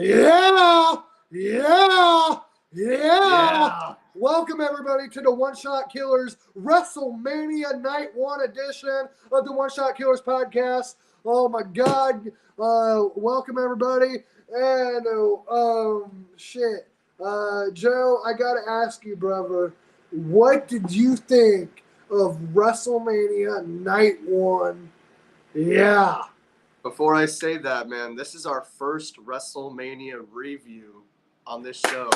Yeah, yeah, yeah. Welcome, everybody, to the One Shot Killers WrestleMania Night 1 edition of the One Shot Killers podcast. Oh, my God. Welcome, everybody. And, Joe, I got to ask you, brother, what did you think of WrestleMania Night 1? Yeah. Before I say that, man, this is our first WrestleMania review on this show.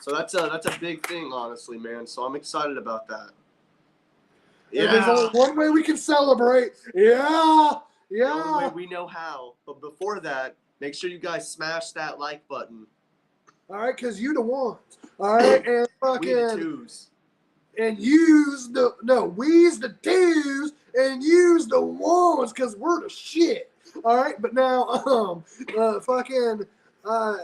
So that's a big thing, honestly, man. So I'm excited about that. Yeah. There's only one way we can celebrate. Yeah. The only way we know how. But before that, make sure you guys smash that like button. All right, because you the ones. All right, and fucking. We the twos. And use the we's the twos and use the ones because we're the shit. All right, but now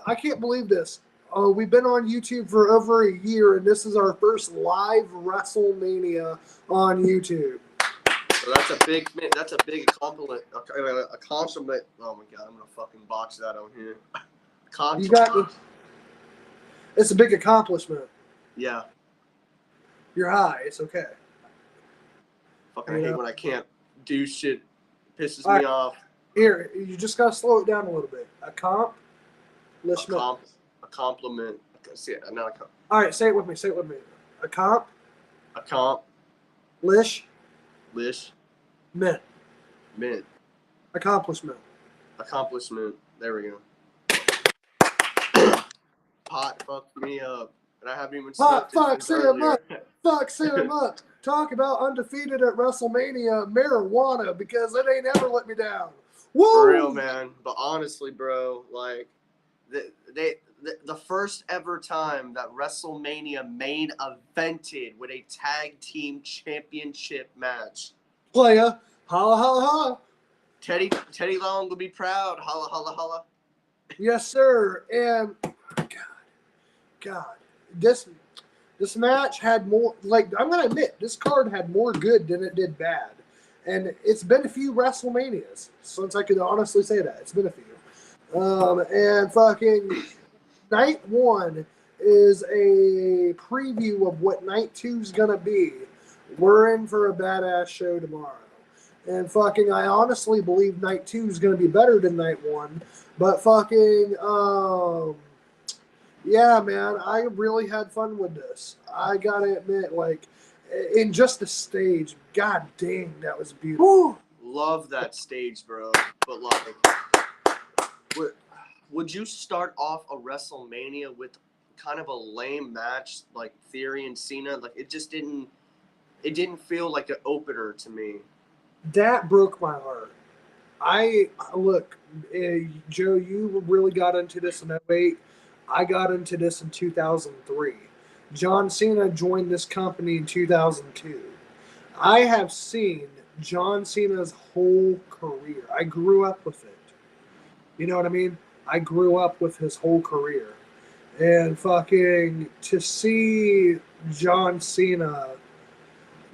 I can't believe this. We've been on YouTube for over a year, and this is our first live WrestleMania on YouTube. So that's a big accomplishment. Accomplishment. Oh my God, I'm gonna fucking botch that on here. You got this. It's a big accomplishment. Yeah. You're high. It's okay. Fucking hate when I can't do shit. It pisses me off. Here, you just gotta slow it down a little bit. A compliment. See, not a comp. All right, say it with me. A comp. Lish. Mint. Accomplishment. There we go. Pot fucked me up. And I haven't even fuck him up. Talk about undefeated at WrestleMania marijuana because it ain't ever let me down. Woo! For real, man. But honestly, bro, like the first ever time that WrestleMania main evented with a tag team championship match. Playa, holla holla holla. Teddy Long will be proud. Holla holla holla. Yes, sir. And God. This match had more, like, I'm going to admit, this card had more good than it did bad. And it's been a few WrestleManias since I could honestly say that. It's been a few. And fucking Night 1 is a preview of what Night 2 is going to be. We're in for a badass show tomorrow. And fucking, I honestly believe Night 2 is going to be better than Night 1. But fucking, yeah, man, I really had fun with this. I gotta admit, like, in just the stage, god dang, that was beautiful. Love that stage, bro. But like, would you start off a WrestleMania with kind of a lame match like Theory and Cena? Like, it didn't feel like an opener to me. That broke my heart. Joe, you really got into this in 2008. I got into this in 2003. John Cena joined this company in 2002. I have seen John Cena's whole career. I grew up with it. You know what I mean? I grew up with his whole career. And fucking to see John Cena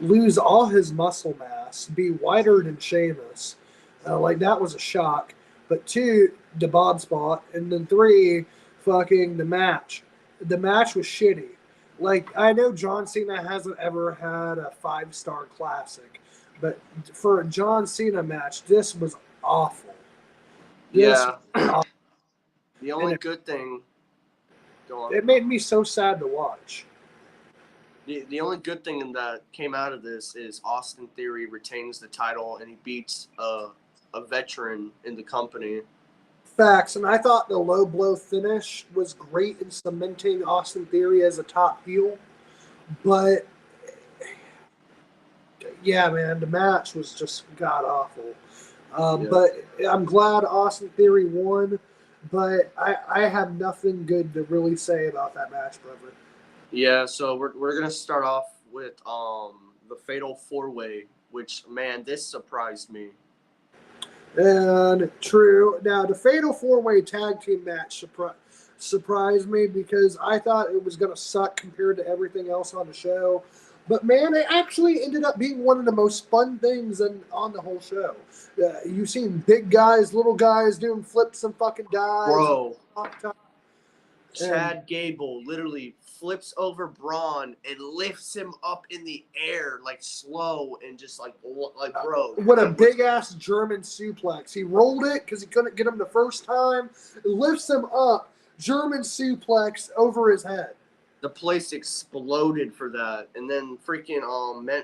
lose all his muscle mass, be whiter than Sheamus, like that was a shock. But 2, the bod spot. And then 3, fucking the match. The match was shitty. Like, I know John Cena hasn't ever had a 5-star classic, but for a John Cena match, this was awful. The only good thing... Go on. It made me so sad to watch. The only good thing that came out of this is Austin Theory retains the title and he beats a veteran in the company. Facts, and I thought the low blow finish was great in cementing Austin Theory as a top heel, but yeah, man, the match was just god awful. But I'm glad Austin Theory won, but I have nothing good to really say about that match, brother. Yeah, so we're gonna start off with the Fatal 4-Way, which, man, this surprised me. And true. Now, the Fatal 4-Way tag team match surprised me because I thought it was going to suck compared to everything else on the show. But man, it actually ended up being one of the most fun things on the whole show. You've seen big guys, little guys doing flips and fucking dives. Bro, And Chad Gable literally flips over Braun and lifts him up in the air like slow and just like bro. what a big ass German suplex. He rolled it because he couldn't get him the first time. Lifts him up, German suplex over his head. The place exploded for that. And then freaking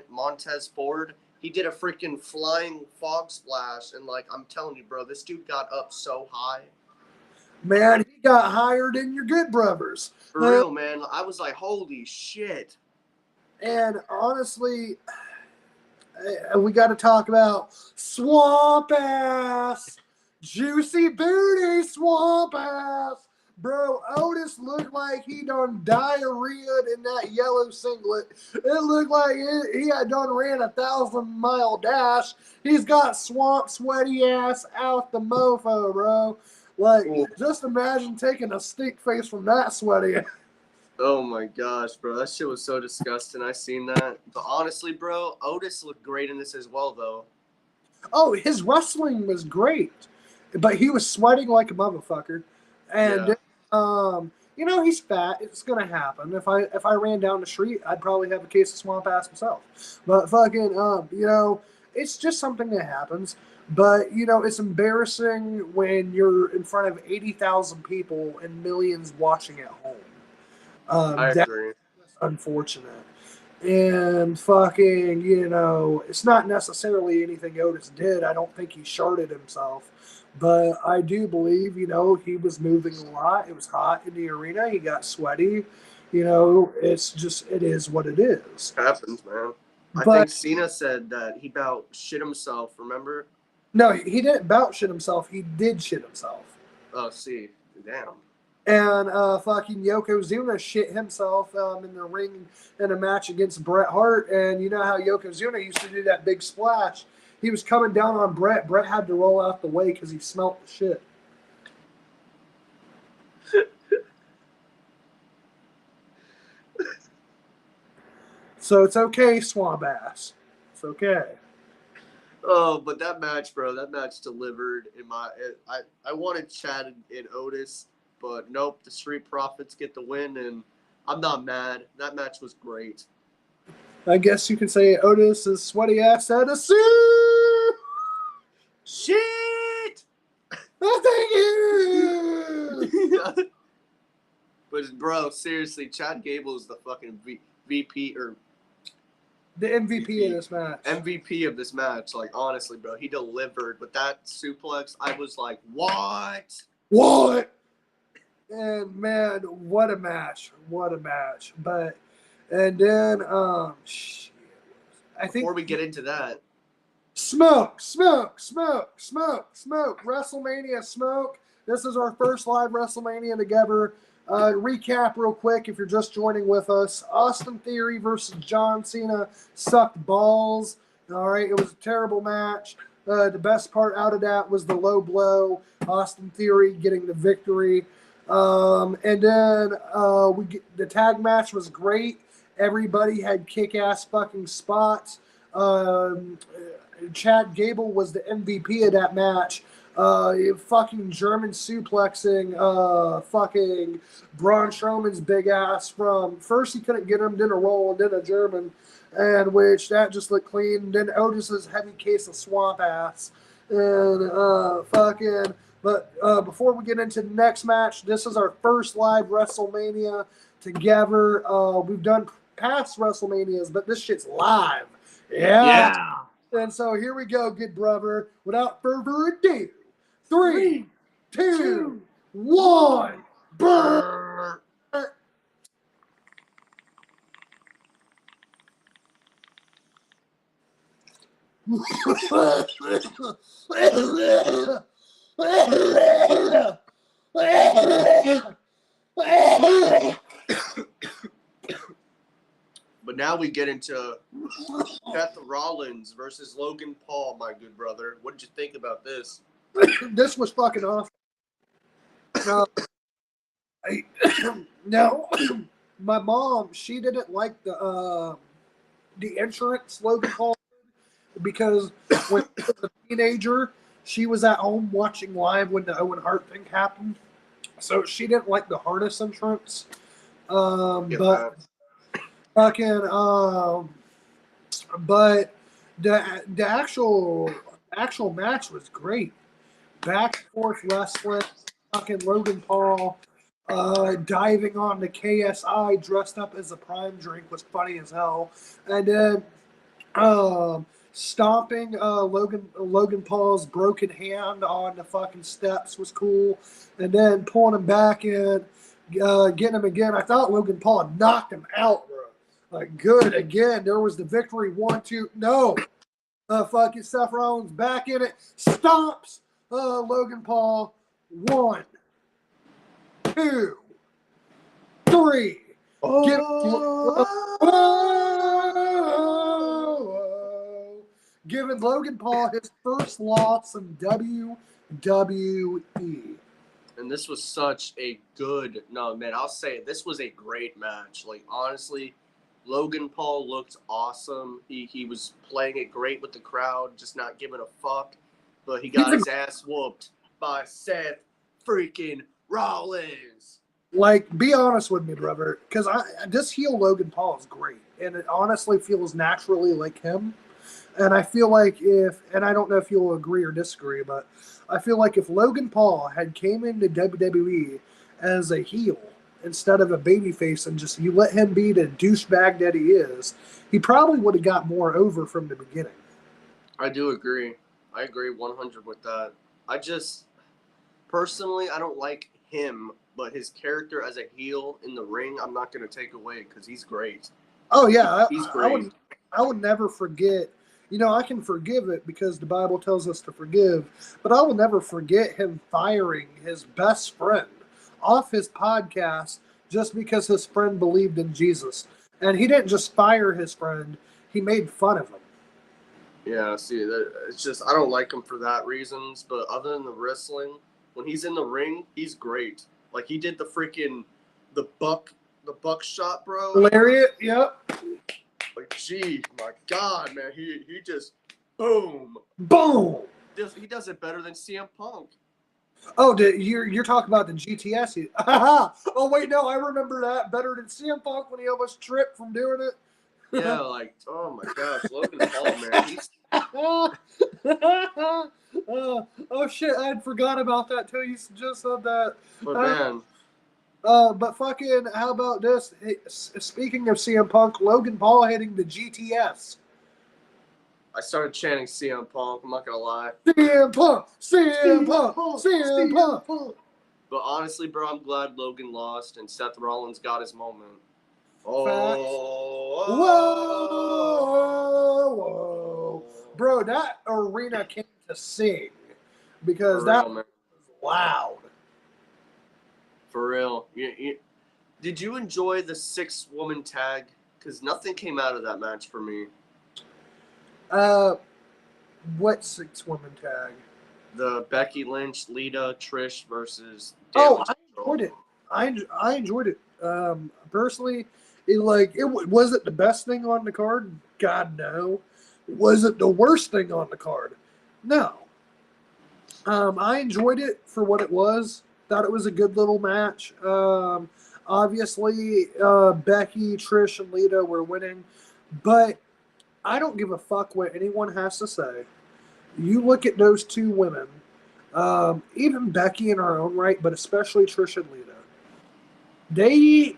Montez Ford, he did a freaking flying fog splash. And like, I'm telling you, bro, this dude got up so high. Man, he got higher than your good brothers. For real, man. I was like, holy shit. And honestly, we got to talk about swamp ass. Juicy booty swamp ass. Bro, Otis looked like he done diarrheaed in that yellow singlet. It looked like he had done ran a 1,000-mile dash. He's got swamp sweaty ass out the mofo, bro. Like, just imagine taking a stink face from that sweaty. Oh my gosh, bro. That shit was so disgusting. I seen that. But honestly, bro, Otis looked great in this as well, though. Oh, his wrestling was great. But he was sweating like a motherfucker. And, you know, he's fat. It's going to happen. If I ran down the street, I'd probably have a case of swamp ass myself. But fucking, you know, it's just something that happens. But, you know, it's embarrassing when you're in front of 80,000 people and millions watching at home. I agree. That's unfortunate. And fucking, you know, it's not necessarily anything Otis did. I don't think he sharded himself. But I do believe, you know, he was moving a lot. It was hot in the arena. He got sweaty. You know, it's just, it is what it is. It happens, man. I think Cena said that he about shit himself, remember? No, he didn't about shit himself. He did shit himself. Oh, see. Damn. And fucking Yokozuna shit himself in the ring in a match against Bret Hart. And you know how Yokozuna used to do that big splash? He was coming down on Bret. Bret had to roll out the way because he smelt the shit. So it's okay, swamp ass. It's okay. Oh, but that match, bro, that match delivered. I wanted Chad and Otis, but nope, the Street Profits get the win, and I'm not mad. That match was great. I guess you can say Otis is sweaty ass at a suit. Shit! Oh, thank you. But bro, seriously, Chad Gable is the fucking VP or the MVP of this match. MVP of this match. Like honestly, bro, he delivered with that suplex. I was like, what? What? And man, what a match! What a match! But and then shit. I think before we get into that, smoke. WrestleMania smoke. This is our first live WrestleMania together. Recap real quick if you're just joining with us. Austin Theory versus John Cena sucked balls. All right, it was a terrible match. The best part out of that was the low blow. Austin Theory getting the victory. And then the tag match was great. Everybody had kick-ass fucking spots. Chad Gable was the MVP of that match. Fucking German suplexing fucking Braun Strowman's big ass from first he couldn't get him, then a roll, and then a German, and which that just looked clean. Then Otis's heavy case of swamp ass, and fucking. But before we get into the next match, this is our first live WrestleMania together. We've done past WrestleManias, but this shit's live. Yeah. And so here we go, good brother. Without further ado, 3, 2, 1. Brr. but now we get into Seth Rollins versus Logan Paul, my good brother. What did you think about this? This was fucking awful. Now, my mom, she didn't like the the entrance Logan Paul because when she was a teenager, she was at home watching live when the Owen Hart thing happened. So she didn't like the harness entrance. But fucking but the actual match was great. Back and forth wrestling, fucking Logan Paul diving on the KSI dressed up as a prime drink was funny as hell. And then stomping Logan Paul's broken hand on the fucking steps was cool. And then pulling him back in, getting him again. I thought Logan Paul had knocked him out, bro. Like, good again. There was the victory. 1, 2. No. Fucking Seth Rollins back in it. Stomps Logan Paul. 1, 2, 3. Giving Logan Paul his first loss in WWE. And this was such a good, no, man, I'll say it, this was a great match. Like, honestly, Logan Paul looked awesome. He was playing it great with the crowd, just not giving a fuck. But he got his ass whooped by Seth freaking Rollins. Like, be honest with me, brother, because this heel Logan Paul is great, and it honestly feels naturally like him. And I feel like and I don't know if you'll agree or disagree, but I feel like if Logan Paul had came into WWE as a heel instead of a babyface and just you let him be the douchebag that he is, he probably would have got more over from the beginning. I do agree. I agree 100 with that. I just, personally, I don't like him, but his character as a heel in the ring, I'm not going to take away because he's great. Oh, yeah. He's great. I would never forget. You know, I can forgive it because the Bible tells us to forgive, but I will never forget him firing his best friend off his podcast just because his friend believed in Jesus. And he didn't just fire his friend, he made fun of him. Yeah, see, it's just, I don't like him for that reasons, but other than the wrestling, when he's in the ring, he's great. Like, he did the buckshot, bro. Lariat, yep. Like, gee, my God, man, he just, boom. He does it better than CM Punk. Oh, you're talking about the GTS. Oh, wait, no, I remember that better than CM Punk when he almost tripped from doing it. Yeah, like, oh my gosh, Logan Paul, man. He's... oh, shit, I had forgot about that too. You just said that. But, man. But fucking, how about this? Speaking of CM Punk, Logan Paul hitting the GTS. I started chanting CM Punk, I'm not going to lie. CM Punk! CM Punk! CM Punk! But honestly, bro, I'm glad Logan lost and Seth Rollins got his moment. Whoa! Bro, that arena came to sing because that was loud. For real. Did you enjoy the 6-woman tag? Because nothing came out of that match for me. What 6-woman tag? The Becky Lynch, Lita, Trish versus. I enjoyed it. I enjoyed it. Personally, was it the best thing on the card? God, no. Was it the worst thing on the card? No. I enjoyed it for what it was. Thought it was a good little match. Obviously, Becky, Trish, and Lita were winning, but I don't give a fuck what anyone has to say. You look at those two women, even Becky in her own right, but especially Trish and Lita. They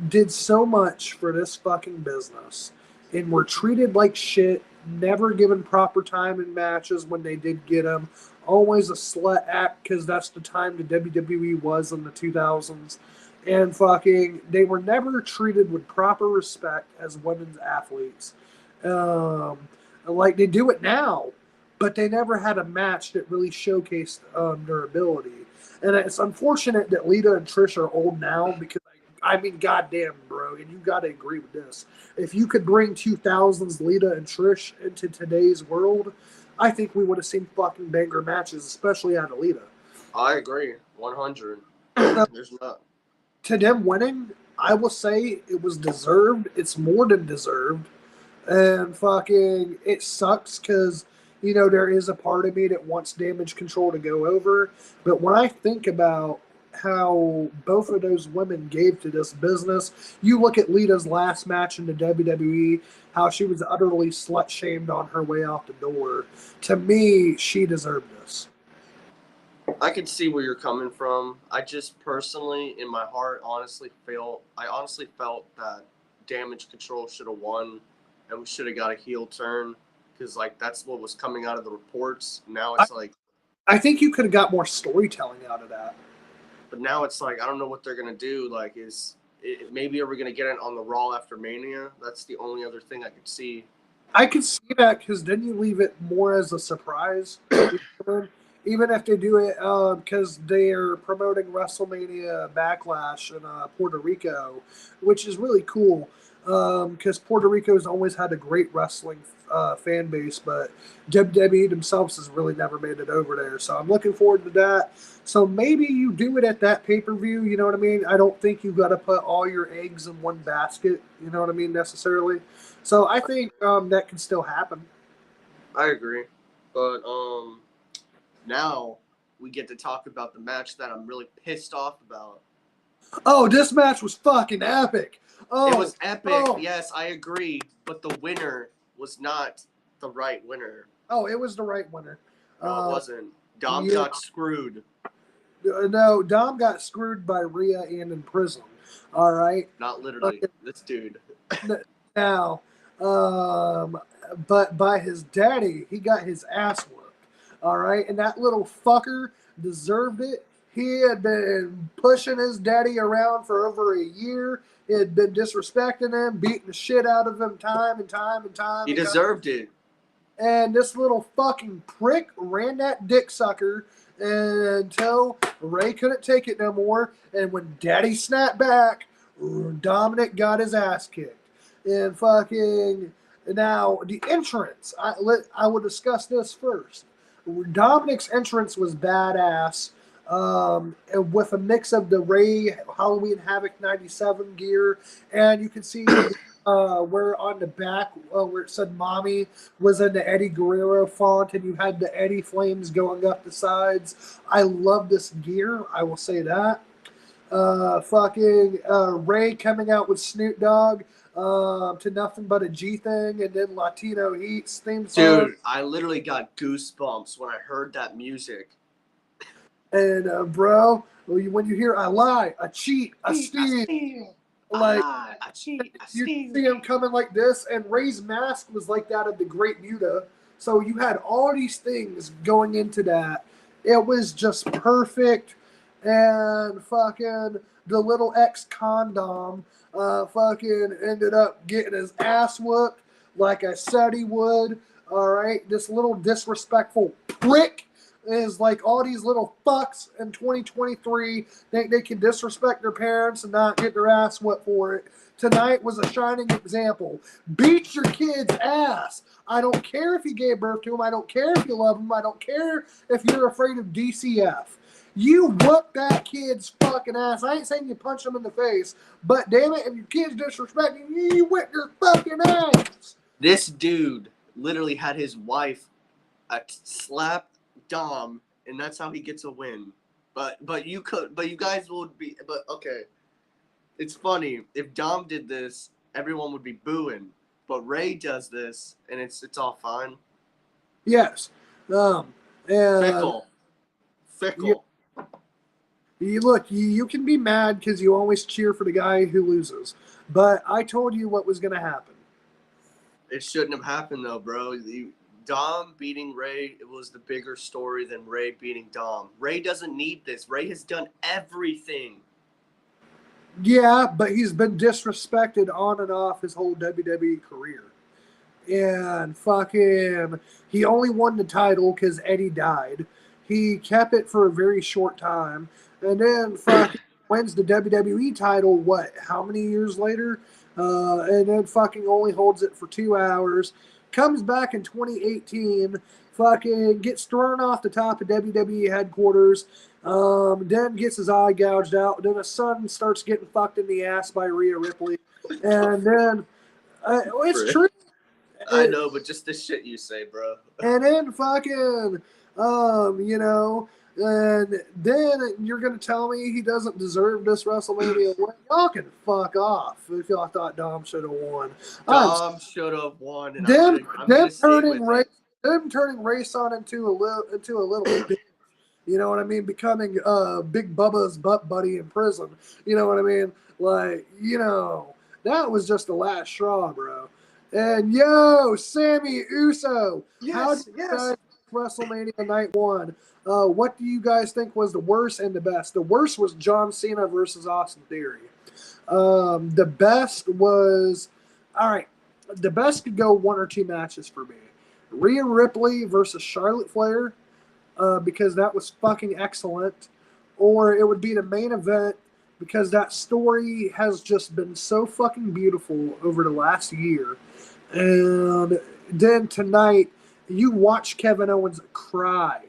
did so much for this fucking business and were treated like shit, never given proper time in matches when they did get them. Always a slut act because that's the time the WWE was in the 2000s. And fucking, they were never treated with proper respect as women's athletes. Like they do it now, but they never had a match that really showcased their ability. And it's unfortunate that Lita and Trish are old now because, I mean, goddamn, bro, and you got to agree with this. If you could bring 2000s Lita and Trish into today's world, I think we would have seen fucking banger matches, especially out of Lita. I agree, 100. There's not. To them winning, I will say it was deserved. It's more than deserved. And fucking, it sucks because, you know, there is a part of me that wants Damage Control to go over. But when I think about how both of those women gave to this business, you look at Lita's last match in the WWE, how she was utterly slut shamed on her way out the door. To me, she deserved this. I can see where you're coming from. I just personally, in my heart, honestly felt that Damage Control should have won, and we should have got a heel turn, because like that's what was coming out of the reports. Now it's like, I think you could have got more storytelling out of that. but now it's like I don't know what they're gonna do. Like, maybe are we gonna get it on the Raw after Mania? That's the only other thing I could see. I could see that because then you leave it more as a surprise. Even if they do it because they're promoting WrestleMania Backlash in Puerto Rico, which is really cool because Puerto Rico has always had a great wrestling fan base, but WWE themselves has really never made it over there. So I'm looking forward to that. So maybe you do it at that pay-per-view, you know what I mean? I don't think you got to put all your eggs in one basket, you know what I mean, necessarily. So I think that can still happen. I agree, but now we get to talk about the match that I'm really pissed off about. Oh, this match was fucking epic. Oh, it was epic. Oh. Yes, I agree, but the winner was not the right winner. Oh, it was the right winner. No, it wasn't. Dom got screwed. No, Dom got screwed by Rhea and in prison. All right. Not literally. This dude. Now, but by his daddy, he got his ass whooped. All right, and that little fucker deserved it. He had been pushing his daddy around for over a year. He had been disrespecting him, beating the shit out of him time and time and time. He deserved it. And this little fucking prick ran that dick sucker until Ray couldn't take it no more. And when daddy snapped back, Dominic got his ass kicked. And fucking now the entrance. I will discuss this first. Dominic's entrance was badass, with a mix of the Ray Halloween Havoc '97 gear, and you can see where on the back where it said "Mommy" was in the Eddie Guerrero font, and you had the Eddie flames going up the sides. I love this gear. I will say that. Ray coming out with Snoop Dogg. To Nothing But a G Thing, and then Latino Heat's theme song. Dude, I literally got goosebumps when I heard that music. And when you hear "I lie, I cheat, I steal," like I cheat, I you steal. see him coming like this, and Ray's mask was like that of the Great Muta. So you had all these things going into that. It was just perfect, and fucking the little ex-condom fucking ended up getting his ass whooped like I said he would. All right, this little disrespectful prick is like all these little fucks in 2023 think they can disrespect their parents and not get their ass whooped for it. Tonight was a shining example. Beat your kid's ass. I don't care if you gave birth to him. I don't care if you love him. I don't care if you're afraid of DCF. You whoop that kid's fucking ass. I ain't saying you punch him in the face, but damn it, if your kid's disrespecting you, you whip your fucking ass. This dude literally had his wife slap Dom, and that's how he gets a win. But you guys would be. But okay, it's funny if Dom did this, everyone would be booing. But Ray does this, and it's all fine. Yes. Fickle. You can be mad because you always cheer for the guy who loses. But I told you what was going to happen. It shouldn't have happened, though, bro. Dom beating Ray, it was the bigger story than Ray beating Dom. Ray doesn't need this. Ray has done everything. Yeah, but he's been disrespected on and off his whole WWE career. And fucking, he only won the title because Eddie died. He kept it for a very short time. And then fucking wins the WWE title, how many years later? And then fucking only holds it for 2 hours. Comes back in 2018, fucking gets thrown off the top of WWE headquarters, then gets his eye gouged out. Then his son starts getting fucked in the ass by Rhea Ripley. And then, it's true. I know, but just the shit you say, bro. And then fucking, you know, and then you're gonna tell me he doesn't deserve this WrestleMania win? Y'all can fuck off if y'all thought Dom should have won. Dom should have won, and them I'm gonna stay with it. Them turning Rayson into a little bitch. You know what I mean? Becoming Big Bubba's butt buddy in prison. You know what I mean? Like, you know, that was just the last straw, bro. And yo, Sammy Uso. How did you guys WrestleMania Night 1? What do you guys think was the worst and the best? The worst was John Cena versus Austin Theory. The best was, all right, the best could go one or two matches for me. Rhea Ripley versus Charlotte Flair. Because that was fucking excellent, or it would be the main event because that story has just been so fucking beautiful over the last year. And then tonight, you watch Kevin Owens cry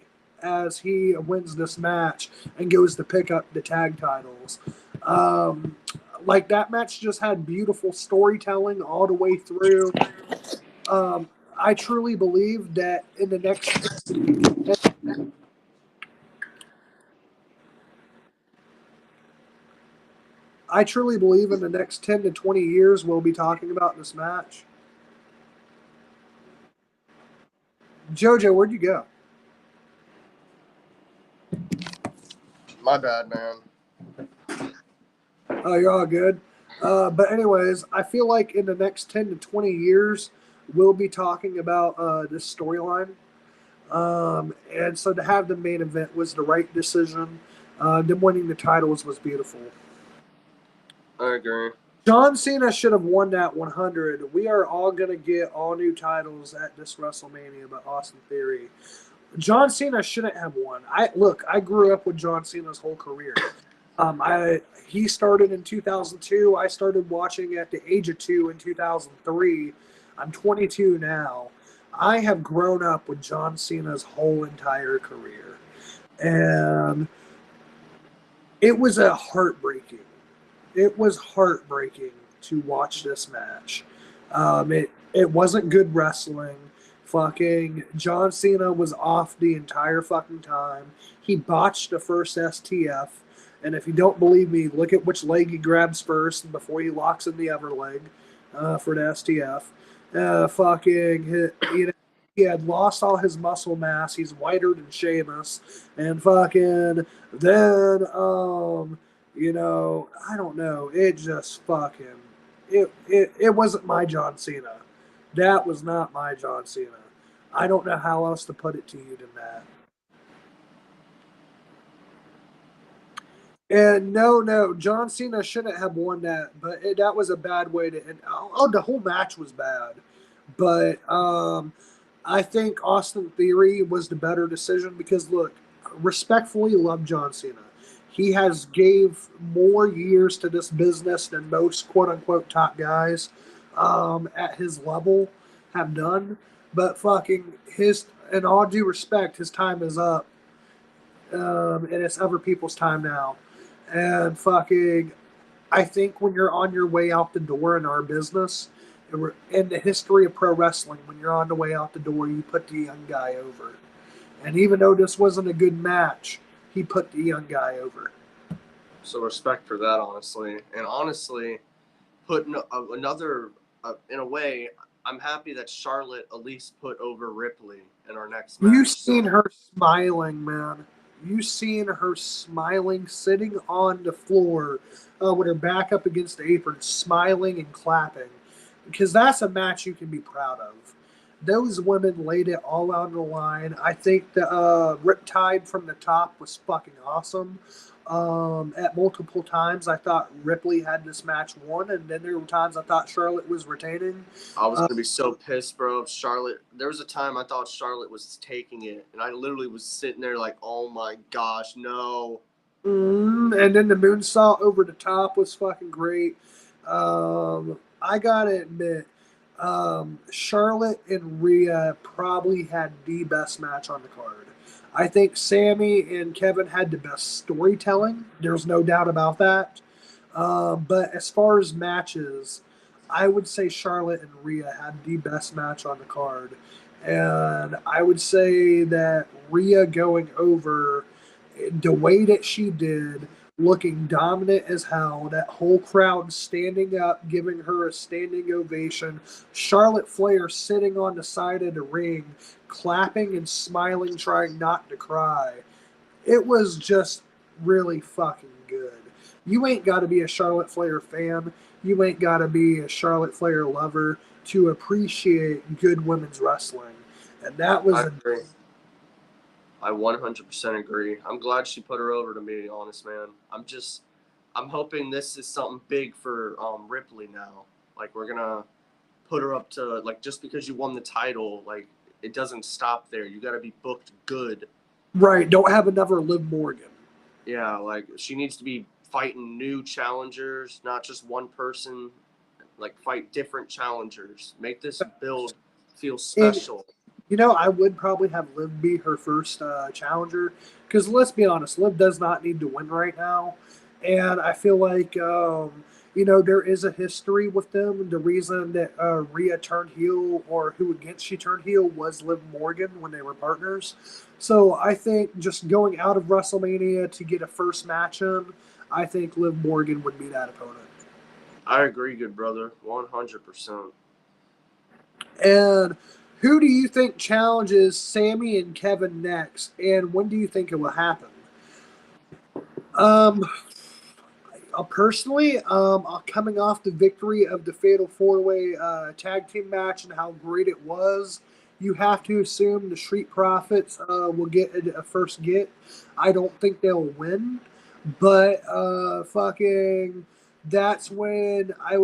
as he wins this match and goes to pick up the tag titles. Like that match just had beautiful storytelling all the way through. I truly believe that in the next I truly believe in the next 10 to 20 years we'll be talking about this match. JoJo, where'd you go? My bad, man. Oh, you're all good. But anyways, I feel like in the next 10 to 20 years we'll be talking about this storyline. And so to have the main event was the right decision. Them winning the titles was beautiful. I agree. John Cena should have won that 100. We are all going to get all new titles at this WrestleMania by Austin Theory. John Cena shouldn't have won. I grew up with John Cena's whole career. He started in 2002. I started watching at the age of 2 in 2003. I'm 22 now. I have grown up with John Cena's whole entire career. And it was heartbreaking to watch this match. It wasn't good wrestling. Fucking John Cena was off the entire fucking time. He botched the first STF. And if you don't believe me, look at which leg he grabs first before he locks in the other leg for the STF. He had lost all his muscle mass. He's whiter than Sheamus. And fucking then, I don't know. It just fucking, it wasn't my John Cena. That was not my John Cena. I don't know how else to put it to you than that. And no, John Cena shouldn't have won that, but that was a bad way to end. The whole match was bad, but I think Austin Theory was the better decision because look, respectfully love John Cena. He has gave more years to this business than most quote unquote top guys at his level have done. But fucking in all due respect, his time is up, and it's other people's time now. And fucking, I think when you're on your way out the door in our business, in the history of pro wrestling, when you're on the way out the door, you put the young guy over. And even though this wasn't a good match, he put the young guy over. So respect for that, honestly. And honestly, putting another, in a way, I'm happy that Charlotte at least put over Ripley in our next match. You seen her smiling, man. You seen her smiling, sitting on the floor with her back up against the apron, smiling and clapping. Because that's a match you can be proud of. Those women laid it all out on the line. I think the Riptide from the top was fucking awesome. At multiple times, I thought Ripley had this match won, and then there were times I thought Charlotte was retaining. I was gonna be so pissed, bro. Charlotte. There was a time I thought Charlotte was taking it, and I literally was sitting there like, "Oh my gosh, no!" And then the moonsault over the top was fucking great. I gotta admit, Charlotte and Rhea probably had the best match on the card. I think Sammy and Kevin had the best storytelling. There's no doubt about that. But as far as matches, I would say Charlotte and Rhea had the best match on the card. And I would say that Rhea going over the way that she did, looking dominant as hell, that whole crowd standing up, giving her a standing ovation, Charlotte Flair sitting on the side of the ring, clapping and smiling, trying not to cry. It was just really fucking good. You ain't got to be a Charlotte Flair fan. You ain't got to be a Charlotte Flair lover to appreciate good women's wrestling. And that was I agree. I 100% agree. I'm glad she put her over, to be honest, man. I'm hoping this is something big for Ripley now. Like, we're gonna put her up to, like, just because you won the title, like, it doesn't stop there. You got to be booked good. Right. Don't have another Liv Morgan. Yeah, like, she needs to be fighting new challengers, not just one person. Like, fight different challengers. Make this build feel special. You know, I would probably have Liv be her first challenger because let's be honest, Liv does not need to win right now, and I feel like you know there is a history with them. The reason that Rhea turned heel or who against she turned heel was Liv Morgan when they were partners. So I think just going out of WrestleMania to get a first match in, I think Liv Morgan would be that opponent. I agree, good brother, 100%. And who do you think challenges Sammy and Kevin next, and when do you think it will happen? Um, personally, coming off the victory of the Fatal 4-Way tag team match and how great it was, you have to assume the Street Profits will get a first get. I don't think they'll win, but fucking that's when I'd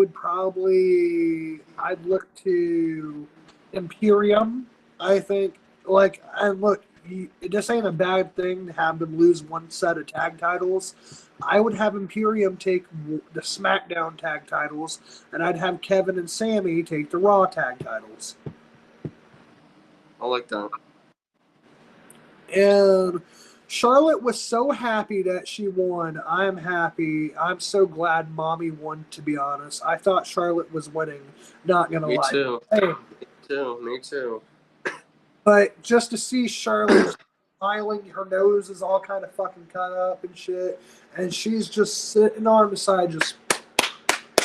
look to Imperium. I think, like, and look, this ain't a bad thing to have them lose one set of tag titles. I would have Imperium take the SmackDown tag titles, and I'd have Kevin and Sammy take the Raw tag titles. I like that. And Charlotte was so happy that she won. I'm happy. I'm so glad Mommy won, to be honest. I thought Charlotte was winning, not going to lie. Me too. But just to see Charlotte smiling, her nose is all kind of fucking cut up and shit, and she's just sitting on the side, just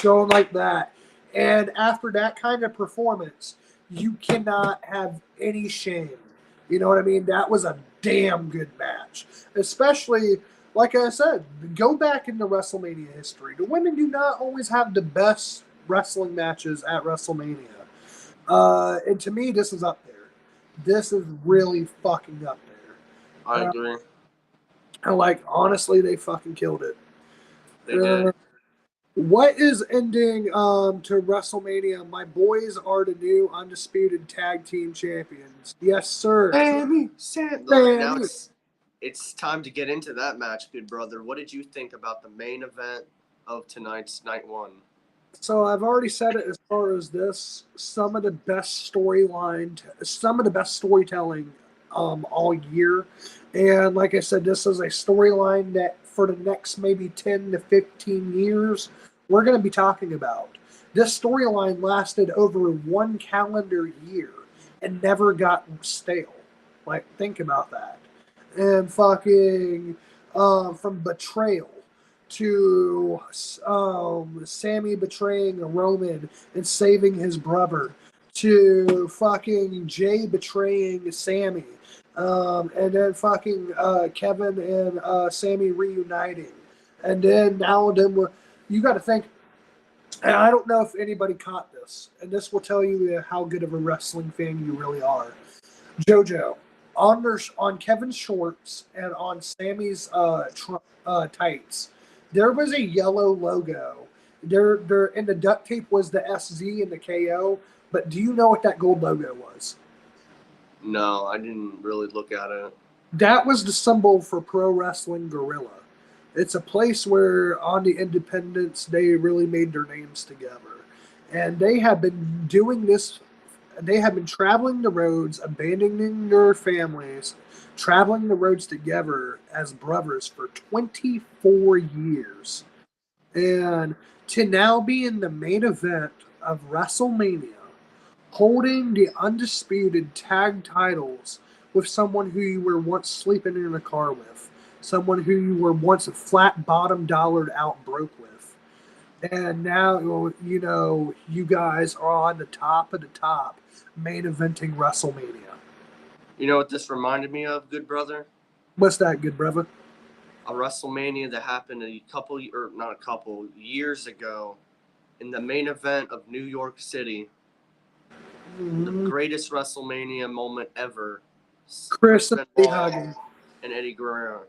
going like that. And after that kind of performance, you cannot have any shame. You know what I mean? That was a damn good match. Especially, like I said, go back into WrestleMania history. The women do not always have the best wrestling matches at WrestleMania. And to me, this is up there. This is really fucking up there. I agree. And like, honestly, they fucking killed it. They did. What is ending to WrestleMania? My boys are the new undisputed tag team champions. Yes, sir. Sammy. Now it's time to get into that match, good brother. What did you think about the main event of tonight's night one? So I've already said it as far as this. Some of the best storytelling all year. And like I said, this is a storyline that for the next maybe 10 to 15 years, we're going to be talking about. This storyline lasted over 1 calendar year and never got stale. Like, think about that. And fucking from betrayal to Sammy betraying a Roman and saving his brother, to fucking Jay betraying Sammy, and then fucking Kevin and Sammy reuniting, and then now you got to think. And I don't know if anybody caught this, and this will tell you how good of a wrestling fan you really are. JoJo on Kevin's shorts and on Sammy's tights, there was a yellow logo. There, and the duct tape was the SZ and the KO. But do you know what that gold logo was? No, I didn't really look at it. That was the symbol for Pro Wrestling Guerrilla. It's a place where on the independents they really made their names together. And they have been doing this. They have been traveling the roads, abandoning their families, traveling the roads together as brothers for 24 years. And to now be in the main event of WrestleMania holding the undisputed tag titles with someone who you were once sleeping in a car with, someone who you were once flat bottom dollared out broke with. And now, you guys are on the top of the top main eventing WrestleMania. You know what this reminded me of, good brother? What's that, good brother? A WrestleMania that happened years ago in the main event of New York City. The greatest WrestleMania moment ever. Chris Benoit hugging. and Eddie Guerrero.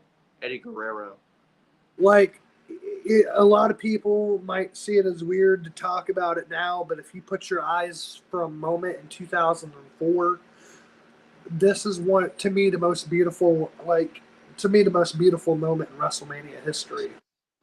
Like, a lot of people might see it as weird to talk about it now, but if you put your eyes for a moment in 2004, this is to me the most beautiful moment in WrestleMania history.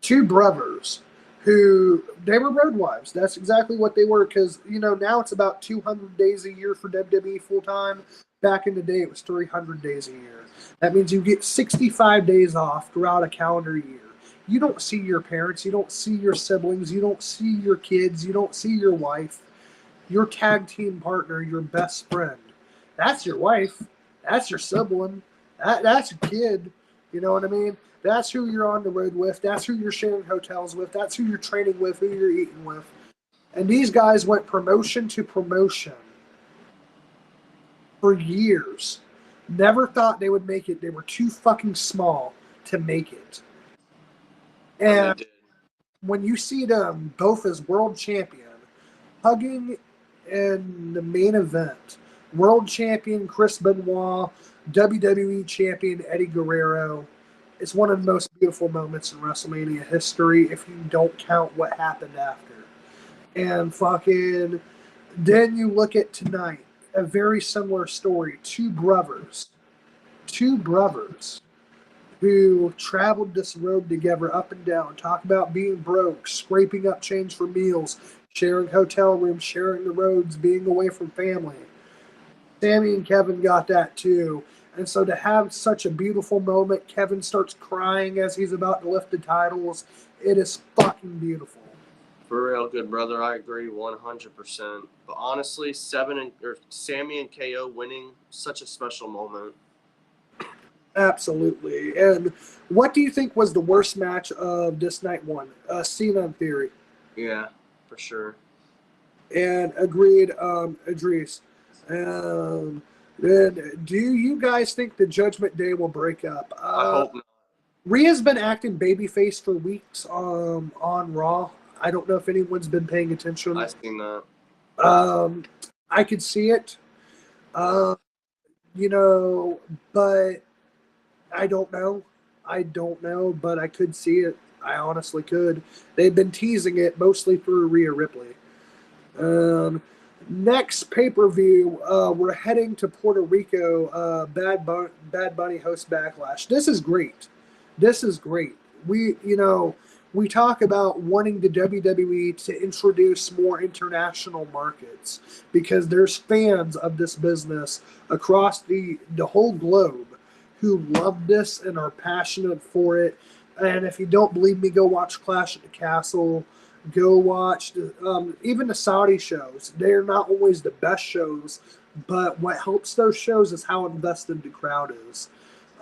Two brothers who they were road wives. That's exactly what they were, because now it's about 200 days a year for WWE full time. Back in the day, it was 300 days a year. That means you get 65 days off throughout a calendar year. You don't see your parents, you don't see your siblings, you don't see your kids, you don't see your wife, your tag team partner, your best friend. That's your wife. That's your sibling. That's your kid. You know what I mean? That's who you're on the road with. That's who you're sharing hotels with. That's who you're training with, who you're eating with. And these guys went promotion to promotion for years. Never thought they would make it. They were too fucking small to make it. And when you see them both as world champion, hugging in the main event, world champion Chris Benoit, WWE champion Eddie Guerrero, it's one of the most beautiful moments in WrestleMania history if you don't count what happened after. And then you look at tonight, a very similar story. Two brothers who traveled this road together up and down, talk about being broke, scraping up change for meals, sharing hotel rooms, sharing the roads, being away from family. Sami and Kevin got that too. And so to have such a beautiful moment, Kevin starts crying as he's about to lift the titles. It is fucking beautiful. For real, good brother. I agree 100%. But honestly, Sami and KO winning, such a special moment. Absolutely. And what do you think was the worst match of this night one? Cena and Theory. Yeah, for sure. And agreed, Idris. And do you guys think the Judgment Day will break up? I hope not. Rhea's been acting babyface for weeks on Raw. I don't know if anyone's been paying attention. I've seen that. I could see it. But I don't know. But I could see it. I honestly could. They've been teasing it mostly through Rhea Ripley. Next pay-per-view, we're heading to Puerto Rico. Bad Bunny hosts Backlash. This is great. We talk about wanting the WWE to introduce more international markets because there's fans of this business across the whole globe who love this and are passionate for it. And if you don't believe me, go watch Clash at the Castle. Go watch even the Saudi shows. They're not always the best shows, but what helps those shows is how invested the crowd is.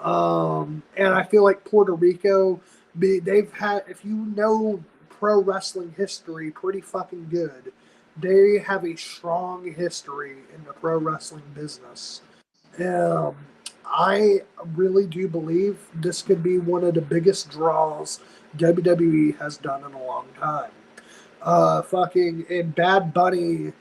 And I feel like Puerto Rico, they've had, if you know pro wrestling history pretty fucking good, they have a strong history in the pro wrestling business. I really do believe this could be one of the biggest draws WWE has done in a long time. And Bad Bunny,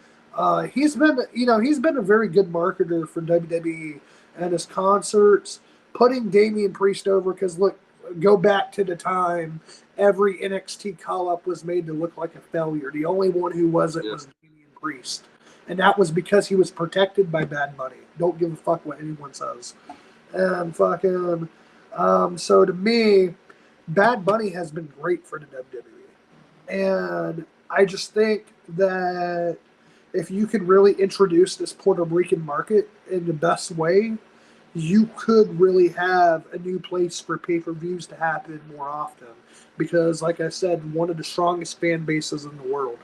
he's been a very good marketer for WWE and his concerts, putting Damian Priest over because look, go back to the time every NXT call-up was made to look like a failure. The only one who wasn't was Damian Priest. And that was because he was protected by Bad Bunny. Don't give a fuck what anyone says. And so to me, Bad Bunny has been great for the WWE. And I just think that if you could really introduce this Puerto Rican market in the best way, you could really have a new place for pay-per-views to happen more often. Because, like I said, one of the strongest fan bases in the world.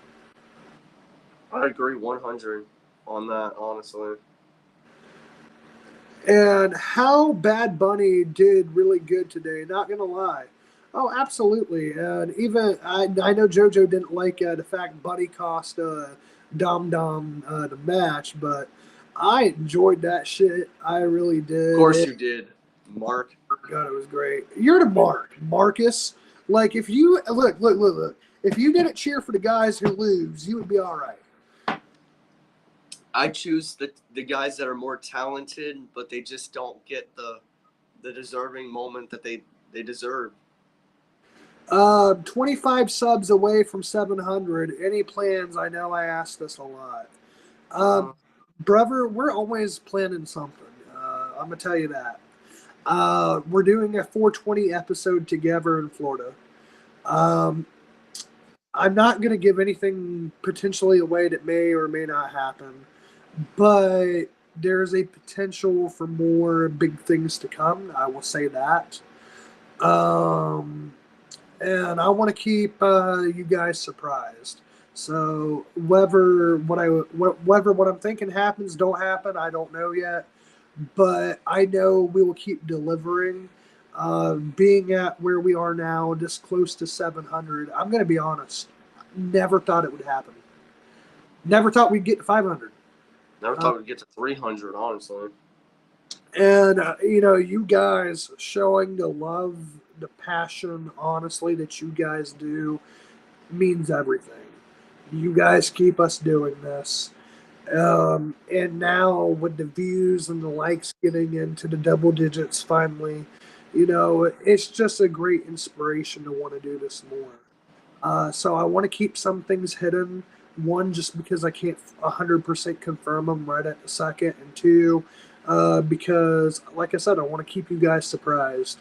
I agree 100 on that, honestly. And how Bad Bunny did really good today, not going to lie. Oh, absolutely. And even I know JoJo didn't like the fact Buddy cost Dom Dom the match, but I enjoyed that shit. I really did. Of course you did, Mark. God, it was great. You're the Marcus. Like if you look. If you didn't cheer for the guys who lose, you would be all right. I choose the guys that are more talented, but they just don't get the deserving moment that they deserve. 25 subs away from 700. Any plans? I know I asked this a lot. Brother, we're always planning something. I'm going to tell you that. We're doing a 420 episode together in Florida. I'm not going to give anything potentially away that may or may not happen, but there's a potential for more big things to come. I will say that. And I want to keep you guys surprised. So whether what I'm thinking happens, don't happen, I don't know yet. But I know we will keep delivering. Being at where we are now, this close to 700, I'm going to be honest. Never thought it would happen. Never thought we'd get to 500. Never thought we'd get to 300, honestly. And, you guys showing the love, the passion, honestly, that you guys do means everything. You guys keep us doing this. And now with the views and the likes getting into the double digits finally, it's just a great inspiration to want to do this more. So I want to keep some things hidden. One, just because I can't 100% confirm them right at the second. And two, because, like I said, I want to keep you guys surprised.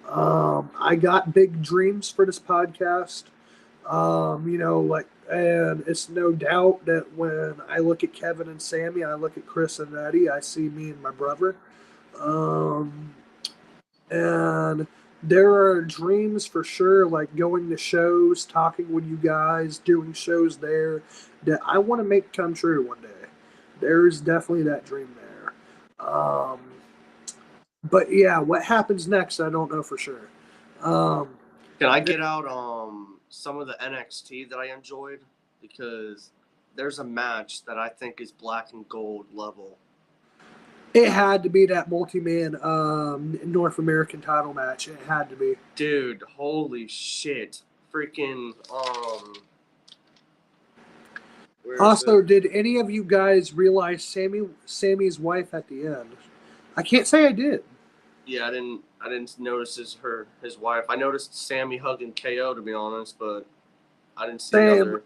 I got big dreams for this podcast. And it's no doubt that when I look at Kevin and Sammy, I look at Chris and Eddie, I see me and my brother. And there are dreams for sure, like going to shows, talking with you guys, doing shows there that I want to make come true one day. There's definitely that dream there. But yeah, what happens next, I don't know for sure. Can I get out some of the NXT that I enjoyed? Because there's a match that I think is black and gold level. It had to be that multi-man North American title match. It had to be. Dude, holy shit. Freaking, Also, did any of you guys realize Sammy's wife at the end? I can't say I did. Yeah, I didn't notice his wife. I noticed Sammy hugging KO, to be honest, but I didn't see other.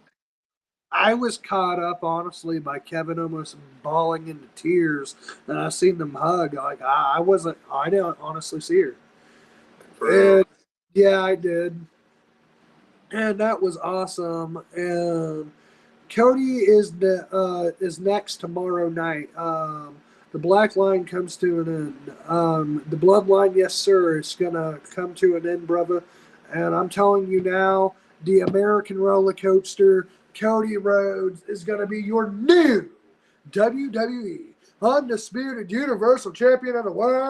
I was caught up, honestly, by Kevin almost bawling into tears, and I seen them hug. Like I didn't honestly see her. And, yeah, I did, and that was awesome. And Cody is next tomorrow night. The Black Line comes to an end. The Bloodline, yes sir, is gonna come to an end, brother. And I'm telling you now, the American roller coaster, Cody Rhodes, is gonna be your new WWE Undisputed Universal Champion of the world.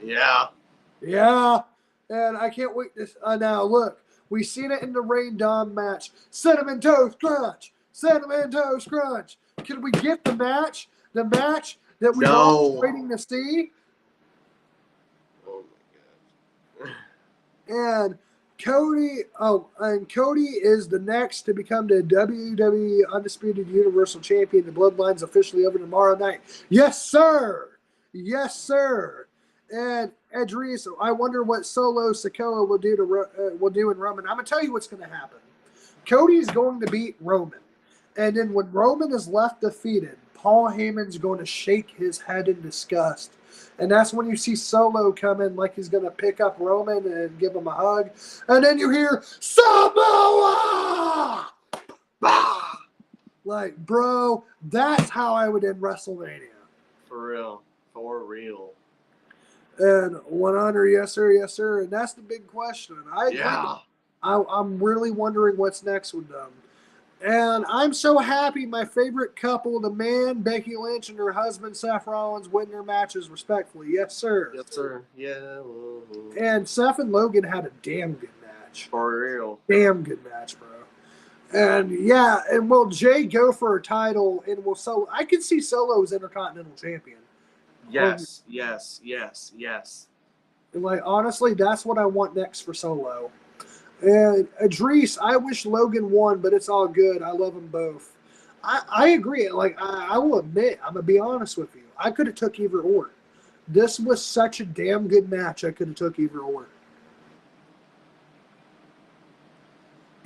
Yeah. Yeah. And I can't wait to now look. We seen it in the Rain Dawn match. Cinnamon Toast Crunch. Cinnamon Toast Crunch. Can we get the match? The match that we've all been waiting to see? Oh my god. And Cody is the next to become the WWE Undisputed Universal Champion. The Bloodline's officially over tomorrow night. Yes, sir. Yes, sir. And Edris, I wonder what Solo Sikoa will do in Roman. I'm gonna tell you what's gonna happen. Cody's going to beat Roman, and then when Roman is left defeated, Paul Heyman's going to shake his head in disgust, and that's when you see Solo come in like he's gonna pick up Roman and give him a hug, and then you hear Samoa. Bah! Like, bro, that's how I would end WrestleMania. For real. For real. And 100, yes sir, yes sir. And that's the big question. I agree. Yeah. I'm really wondering what's next with them. And I'm so happy my favorite couple, the man, Becky Lynch, and her husband, Seth Rollins, win their matches respectfully. Yes, sir. Yes, sir. Yeah. And Seth and Logan had a damn good match. For real. Damn good match, bro. And yeah, and will Jay go for a title? And will Solo? I can see Solo as Intercontinental Champion. Yes. And like honestly, that's what I want next for Solo. And Idris, I wish Logan won, but it's all good. I love them both. I agree. Like I will admit, I'm gonna be honest with you. I could have took either or. This was such a damn good match. I could have took either or.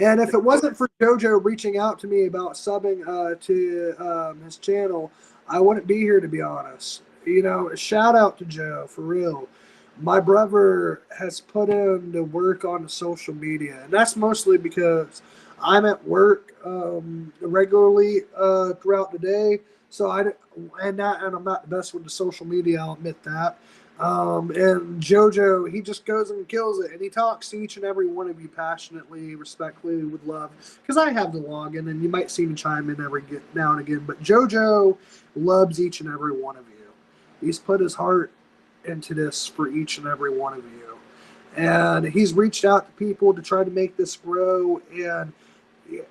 And if it wasn't for JoJo reaching out to me about subbing to his channel, I wouldn't be here, to be honest. You know, shout out to Joe, for real. My brother has put in the work on the social media, and that's mostly because I'm at work regularly throughout the day. So and I'm not the best with the social media. I'll admit that. And JoJo, he just goes and kills it, and he talks to each and every one of you passionately, respectfully, with love. Because I have the login, and you might see me chime in every now and again. But JoJo loves each and every one of you. He's put his heart into this for each and every one of you, and he's reached out to people to try to make this grow. And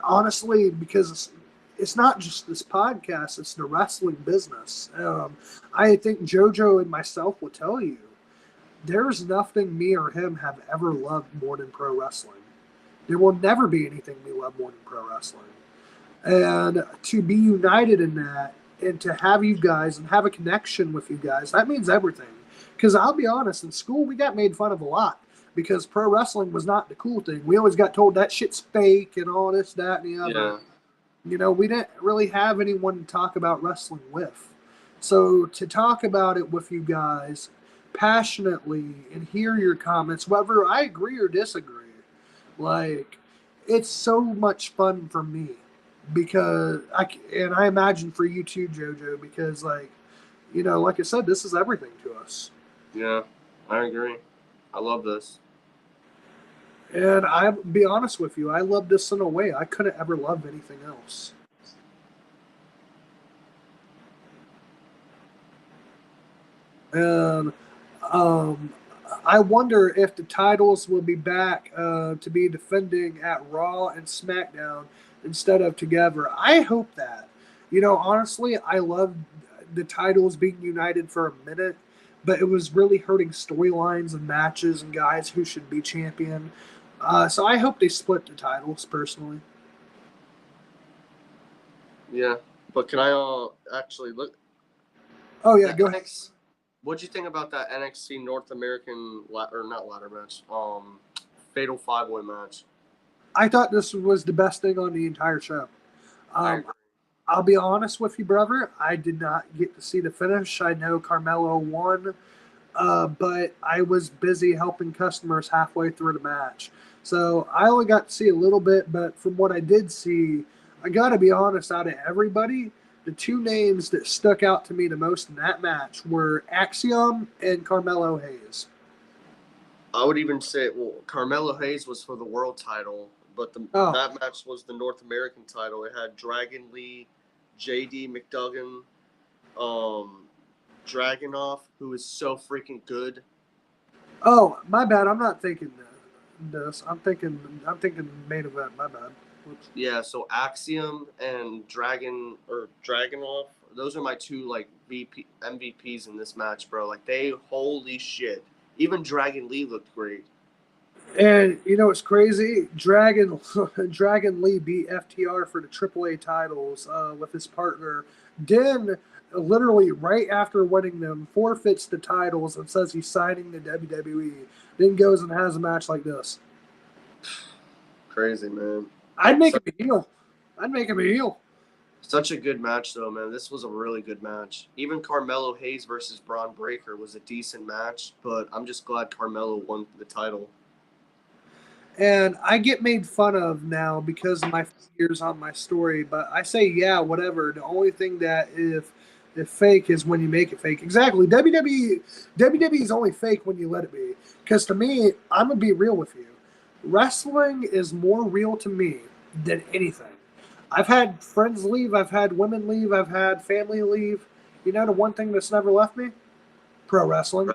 honestly, because it's not just this podcast, it's the wrestling business. I think JoJo and myself will tell you there's nothing me or him have ever loved more than pro wrestling. There will never be anything we love more than pro wrestling. And to be united in that, and to have you guys and have a connection with you guys, that means everything. Because I'll be honest, in school we got made fun of a lot because pro wrestling was not the cool thing. We always got told that shit's fake and all this, that, and the other. Yeah. You know, we didn't really have anyone to talk about wrestling with. So to talk about it with you guys passionately and hear your comments, whether I agree or disagree, like, it's so much fun for me. Because I imagine for you too, JoJo, because like, you know, like I said, this is everything to us. Yeah, I agree. I love this. And I'll be honest with you, I love this in a way I couldn't ever love anything else. And I wonder if the titles will be back to be defending at Raw and SmackDown instead of together. I hope that. You know, honestly, I love the titles being united for a minute, but it was really hurting storylines and matches and guys who should be champion. So I hope they split the titles, personally. Yeah, but can I actually look? Oh yeah, go ahead. What'd you think about that NXT North American or not ladder match? Fatal 5-way match. I thought this was the best thing on the entire show. I agree. I'll be honest with you, brother. I did not get to see the finish. I know Carmelo won, but I was busy helping customers halfway through the match. So I only got to see a little bit, but from what I did see, I got to be honest, out of everybody, the two names that stuck out to me the most in that match were Axiom and Carmelo Hayes. I would even say, well, Carmelo Hayes was for the world title, but that match was the North American title. It had Dragon Lee, JD McDuggan, Dragunov, who is so freaking good. Oh, my bad. I'm not thinking this. I'm thinking main event. My bad. Oops. Yeah, so Axiom and Dragunov, those are my two like MVPs in this match, bro. Like holy shit. Even Dragon Lee looked great. And you know it's crazy? Dragon Lee beat FTR for the AAA titles with his partner. Then, literally right after winning them, forfeits the titles and says he's signing the WWE. Then goes and has a match like this. Crazy, man. I'd make him a heel. I'd make him a heel. Such a good match, though, man. This was a really good match. Even Carmelo Hayes versus Braun Breaker was a decent match, but I'm just glad Carmelo won the title. And I get made fun of now because of my figures on my story, but I say, yeah, whatever. The only thing that if fake is when you make it fake. Exactly. WWE is only fake when you let it be. Because to me, I'm going to be real with you. Wrestling is more real to me than anything. I've had friends leave, I've had women leave, I've had family leave. You know the one thing that's never left me? Pro wrestling.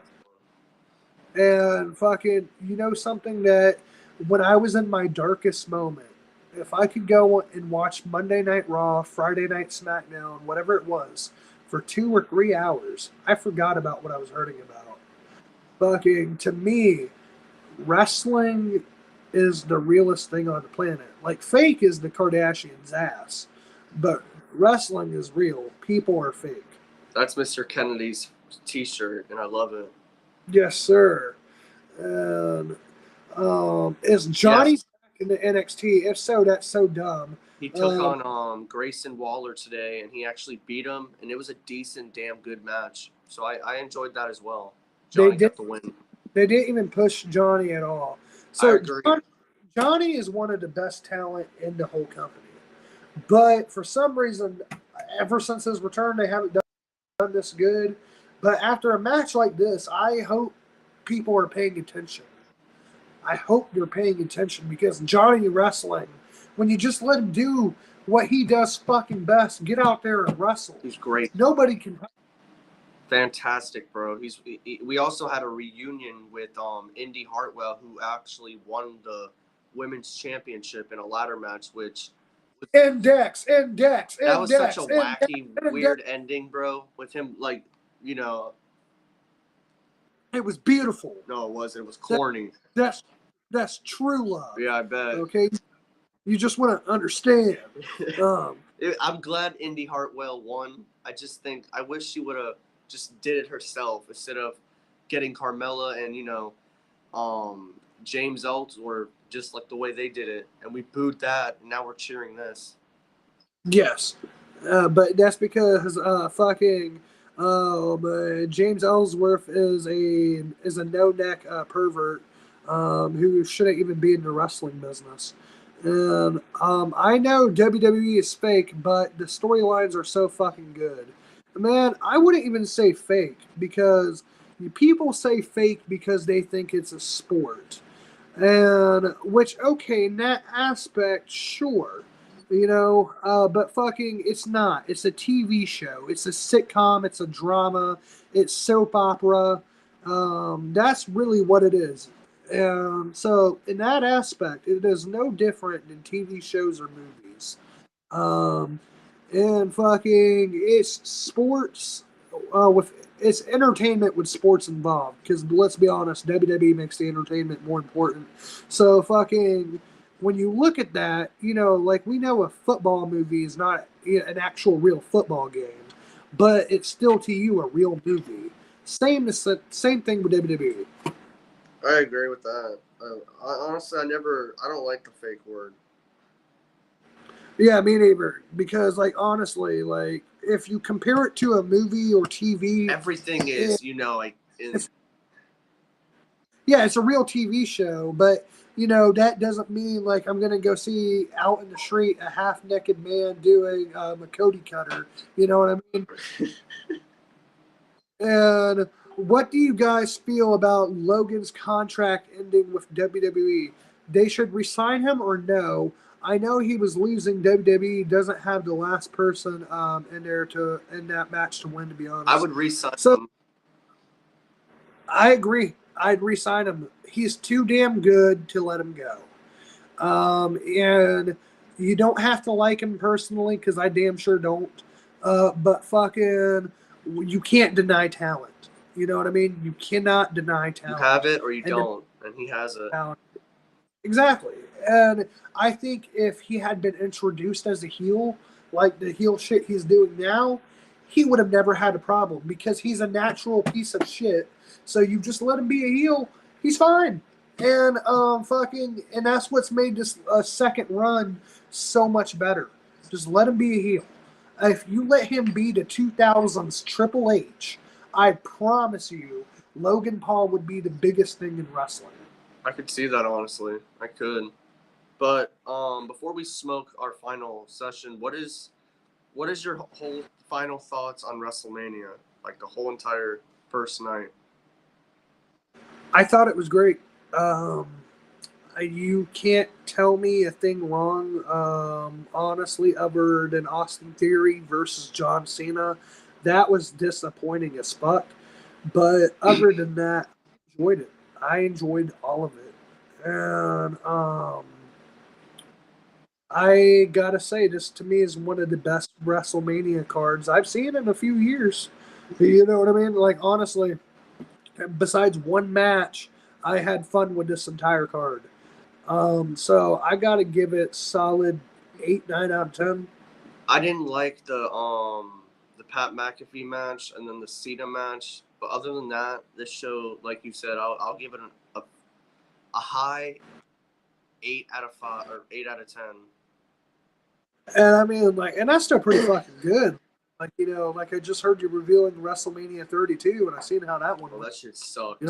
And fucking, you know something that when I was in my darkest moment, if I could go and watch Monday Night Raw, Friday Night SmackDown, whatever it was, for 2 or 3 hours, I forgot about what I was hurting about. Fucking, to me, wrestling is the realest thing on the planet. Like, fake is the Kardashians' ass, but wrestling is real. People are fake. That's Mr. Kennedy's T-shirt, and I love it. Yes, sir. And is Johnny Yes. back in the NXT? If so, that's so dumb. He took on Grayson Waller today, and he actually beat him, and it was a decent, damn good match. So I enjoyed that as well. Johnny got the win. They didn't even push Johnny at all. I So agree. Johnny is one of the best talent in the whole company. But for some reason, ever since his return, they haven't done this good. But after a match like this, I hope people are paying attention. I hope they're paying attention because Johnny wrestling, when you just let him do what he does fucking best, get out there and wrestle. He's great. Nobody can. Fantastic, bro. We also had a reunion with Indy Hartwell, who actually won the women's championship in a ladder match, which Index. That was such a wacky, weird ending, bro. With him, like, you know. It was beautiful. No, it wasn't. It was corny. That's true love. Yeah, I bet. Okay, you just want to understand. I'm glad Indy Hartwell won. I just think I wish she would have just did it herself instead of getting Carmella and James Ellsworth just like the way they did it, and we booed that, and now we're cheering this. Yes, but that's because fucking James Ellsworth is a no neck pervert who shouldn't even be in the wrestling business. And I know WWE is fake, but the storylines are so fucking good. Man, I wouldn't even say fake because people say fake because they think it's a sport. And which, okay, in that aspect, sure. But fucking, it's not. It's a TV show. It's a sitcom. It's a drama. It's soap opera. That's really what it is. So, in that aspect, it is no different than TV shows or movies. Um, and fucking, it's sports with it's entertainment with sports involved. Because let's be honest, WWE makes the entertainment more important. So fucking, when you look at that, like we know a football movie is not an actual real football game, but it's still to you a real movie. Same thing with WWE. I agree with that. Honestly, I don't like the fake word. Yeah, me neither. Because, like, honestly, like, if you compare it to a movie or TV, everything is, yeah, it's a real TV show, but that doesn't mean like I'm gonna go see out in the street a half-naked man doing a Cody cutter. You know what I mean? And what do you guys feel about Logan's contract ending with WWE? They should resign him or no? I know he was losing. WWE doesn't have the last person in that match to win. To be honest, I would resign him. I agree. I'd resign him. He's too damn good to let him go. And you don't have to like him personally because I damn sure don't. But fucking, you can't deny talent. You know what I mean? You cannot deny talent. You have it or you don't, and he has it. Talent. Exactly. And I think if he had been introduced as a heel, like the heel shit he's doing now, he would have never had a problem because he's a natural piece of shit. So you just let him be a heel, he's fine. And and that's what's made this second run so much better. Just let him be a heel. If you let him be the 2000s Triple H, I promise you, Logan Paul would be the biggest thing in wrestling. I could see that, honestly. I could. But before we smoke our final session, what is your whole final thoughts on WrestleMania? Like the whole entire first night? I thought it was great. You can't tell me a thing wrong, honestly, other than Austin Theory versus John Cena. That was disappointing as fuck. But other than that, I enjoyed it. I enjoyed all of it. And I gotta say, this to me is one of the best WrestleMania cards I've seen in a few years. You know what I mean? Like, honestly, besides one match, I had fun with this entire card. So I gotta give it solid 8, 9 out of 10. I didn't like the Pat McAfee match and then the Cena match, but other than that, this show, like you said, I'll give it a high 8 out of 5 or 8 out of 10. And I mean, like, and that's still pretty fucking good. Like, like I just heard you revealing WrestleMania 32, and I seen how that one Well, went. that shit sucked.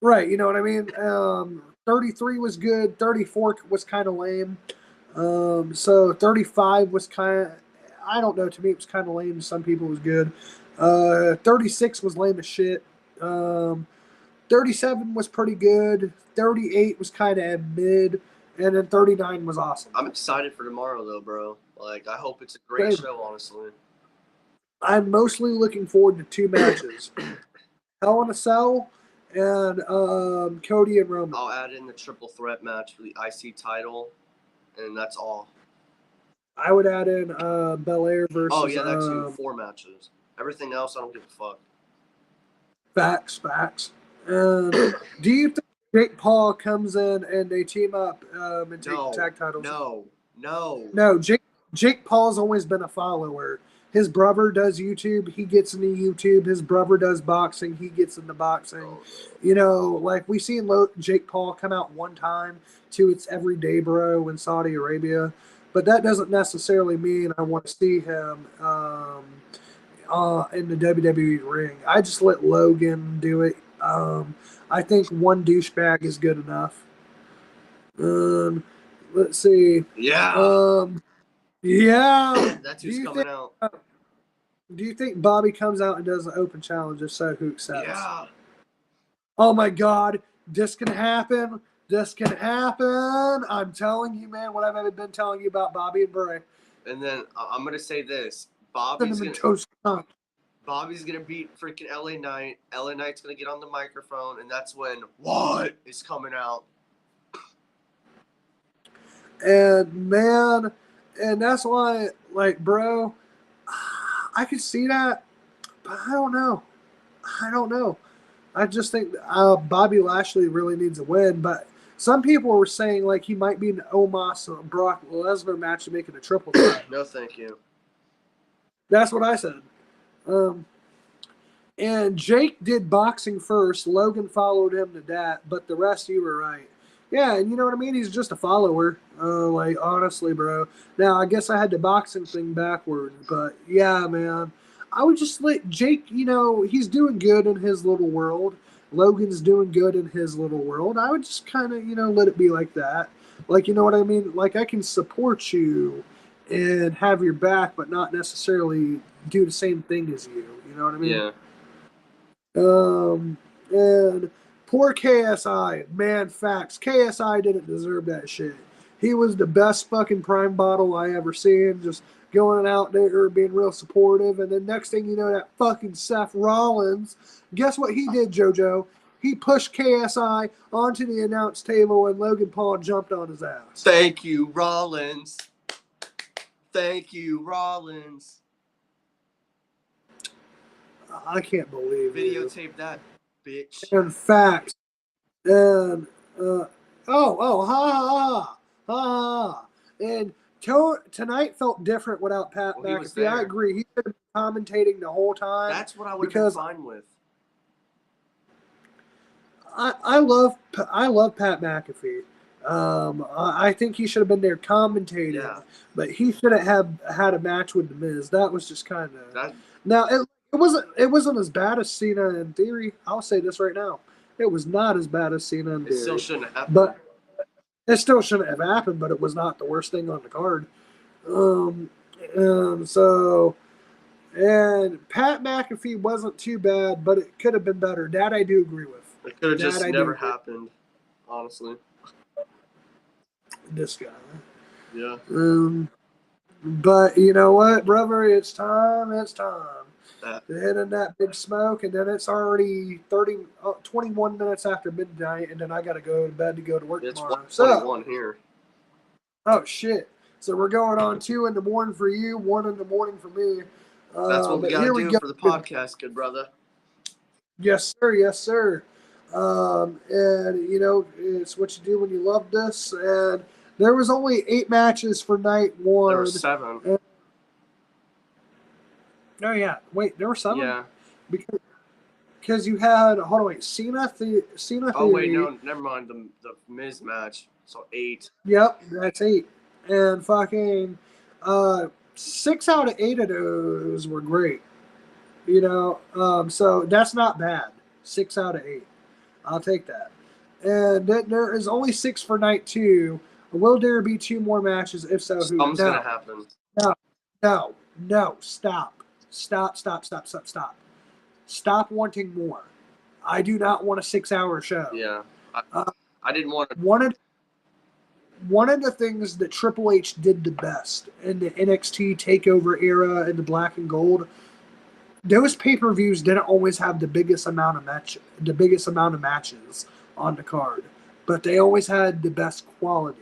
Right, you know what I mean? 33 was good. 34 was kind of lame. So 35 was kind of, I don't know. To me, it was kind of lame. To some people, it was good. 36 was lame as shit. 37 was pretty good. 38 was kind of mid. And then 39 was awesome. I'm excited for tomorrow, though, bro. Like, I hope it's a great show, honestly. I'm mostly looking forward to 2 matches. Hell in a Cell and Cody and Roman. I'll add in the triple threat match for the IC title, and that's all. I would add in Belair versus. Oh yeah, that too. 4 matches. Everything else, I don't give a fuck. Facts. Do you think Jake Paul comes in and they team up and take the tag titles? No. Jake Paul's always been a follower. His brother does YouTube. He gets into YouTube. His brother does boxing. He gets into boxing. Like we seen Jake Paul come out one time to It's Everyday Bro in Saudi Arabia. But that doesn't necessarily mean I want to see him in the WWE ring. I just let Logan do it. I think one douchebag is good enough. Let's see. Yeah. Yeah. That's who's coming out. Do you think Bobby comes out and does an open challenge? If so, who accepts? Yeah. Oh my God. This can happen. I'm telling you, man, what I've been telling you about Bobby and Bray. And then I'm going to say this. Bobby's going to beat freaking LA Knight. LA Knight's going to get on the microphone, and that's when what is coming out. And, man, and that's why, like, bro, I could see that, but I don't know. I just think Bobby Lashley really needs a win, but some people were saying, like, he might be an Omos Brock Lesnar match to make it a triple threat. No, thank you. That's what I said. And Jake did boxing first. Logan followed him to that, but the rest, you were right. Yeah, and you know what I mean? He's just a follower. Like, honestly, bro. Now, I guess I had the boxing thing backward, but yeah, man. I would just let Jake, he's doing good in his little world. Logan's doing good in his little world. I would just kind of, let it be like that. Like, you know what I mean? Like, I can support you and have your back, but not necessarily do the same thing as you. You know what I mean? Yeah. And poor KSI, man, facts. KSI didn't deserve that shit. He was the best fucking prime bottle I ever seen, just going out there being real supportive. And then next thing you know, that fucking Seth Rollins, guess what he did, JoJo? He pushed KSI onto the announce table and Logan Paul jumped on his ass. Thank you, Rollins. I can't believe it. Videotape that, bitch. In fact, and and tonight felt different without Pat McAfee. I agree. He should have been commentating the whole time. That's what I would have been fine with. I love Pat McAfee. I think he should have been there commentating, but he should have had a match with The Miz. That was just kind of. Now it wasn't as bad as Cena in Theory. I'll say this right now. It was not as bad as Cena in Theory. It still shouldn't have happened. But it still shouldn't have happened, but it was not the worst thing on the card. And Pat McAfee wasn't too bad, but it could have been better. That I do agree with. It could have just never happened, honestly. this guy. Yeah. But you know what, brother? It's time. It's time. Uh, To hit in that big smoke, and then it's already 21 minutes after midnight, and then I got to go to bed to go to work it's tomorrow. 1:21 here. Oh, shit. So we're going on 2 in the morning for you, 1 in the morning for me. That's what we got to do for the podcast, good brother. Yes, sir. Yes, sir. And, you know, it's what you do when you love this. And there was only 8 matches for night 1. There were 7. Oh, yeah. Wait, there were 7? Yeah. Because you had, hold on, wait, Cena. Oh, wait, no, never mind. The Miz match. So 8. Yep, that's 8. And fucking 6 out of 8 of those were great. You know, so that's not bad. 6 out of 8. I'll take that. And then there is only 6 for night 2. Will there be 2 more matches? If so, who? Something's going to happen. No. Stop. Stop wanting more. I do not want a 6-hour show. Yeah. I didn't want to. One of the things that Triple H did the best in the NXT TakeOver era in the black and gold, those pay-per-views didn't always have the biggest amount of matches on the card, but they always had the best quality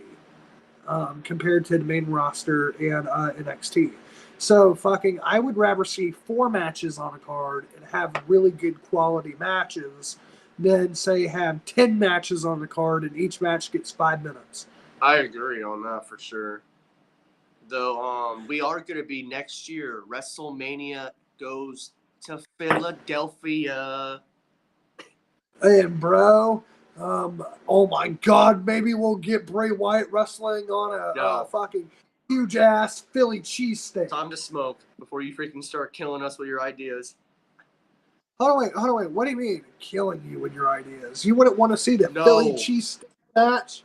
compared to the main roster and NXT. So fucking, I would rather see 4 matches on a card and have really good quality matches than say have 10 matches on the card and each match gets 5 minutes. I agree on that for sure. Though we are going to be next year. WrestleMania goes to Philadelphia. And bro, oh my God, maybe we'll get Bray Wyatt wrestling on a fucking huge ass Philly cheesesteak. Time to smoke before you freaking start killing us with your ideas. Hold on, wait. What do you mean killing you with your ideas? You wouldn't want to see the Philly cheesesteak match?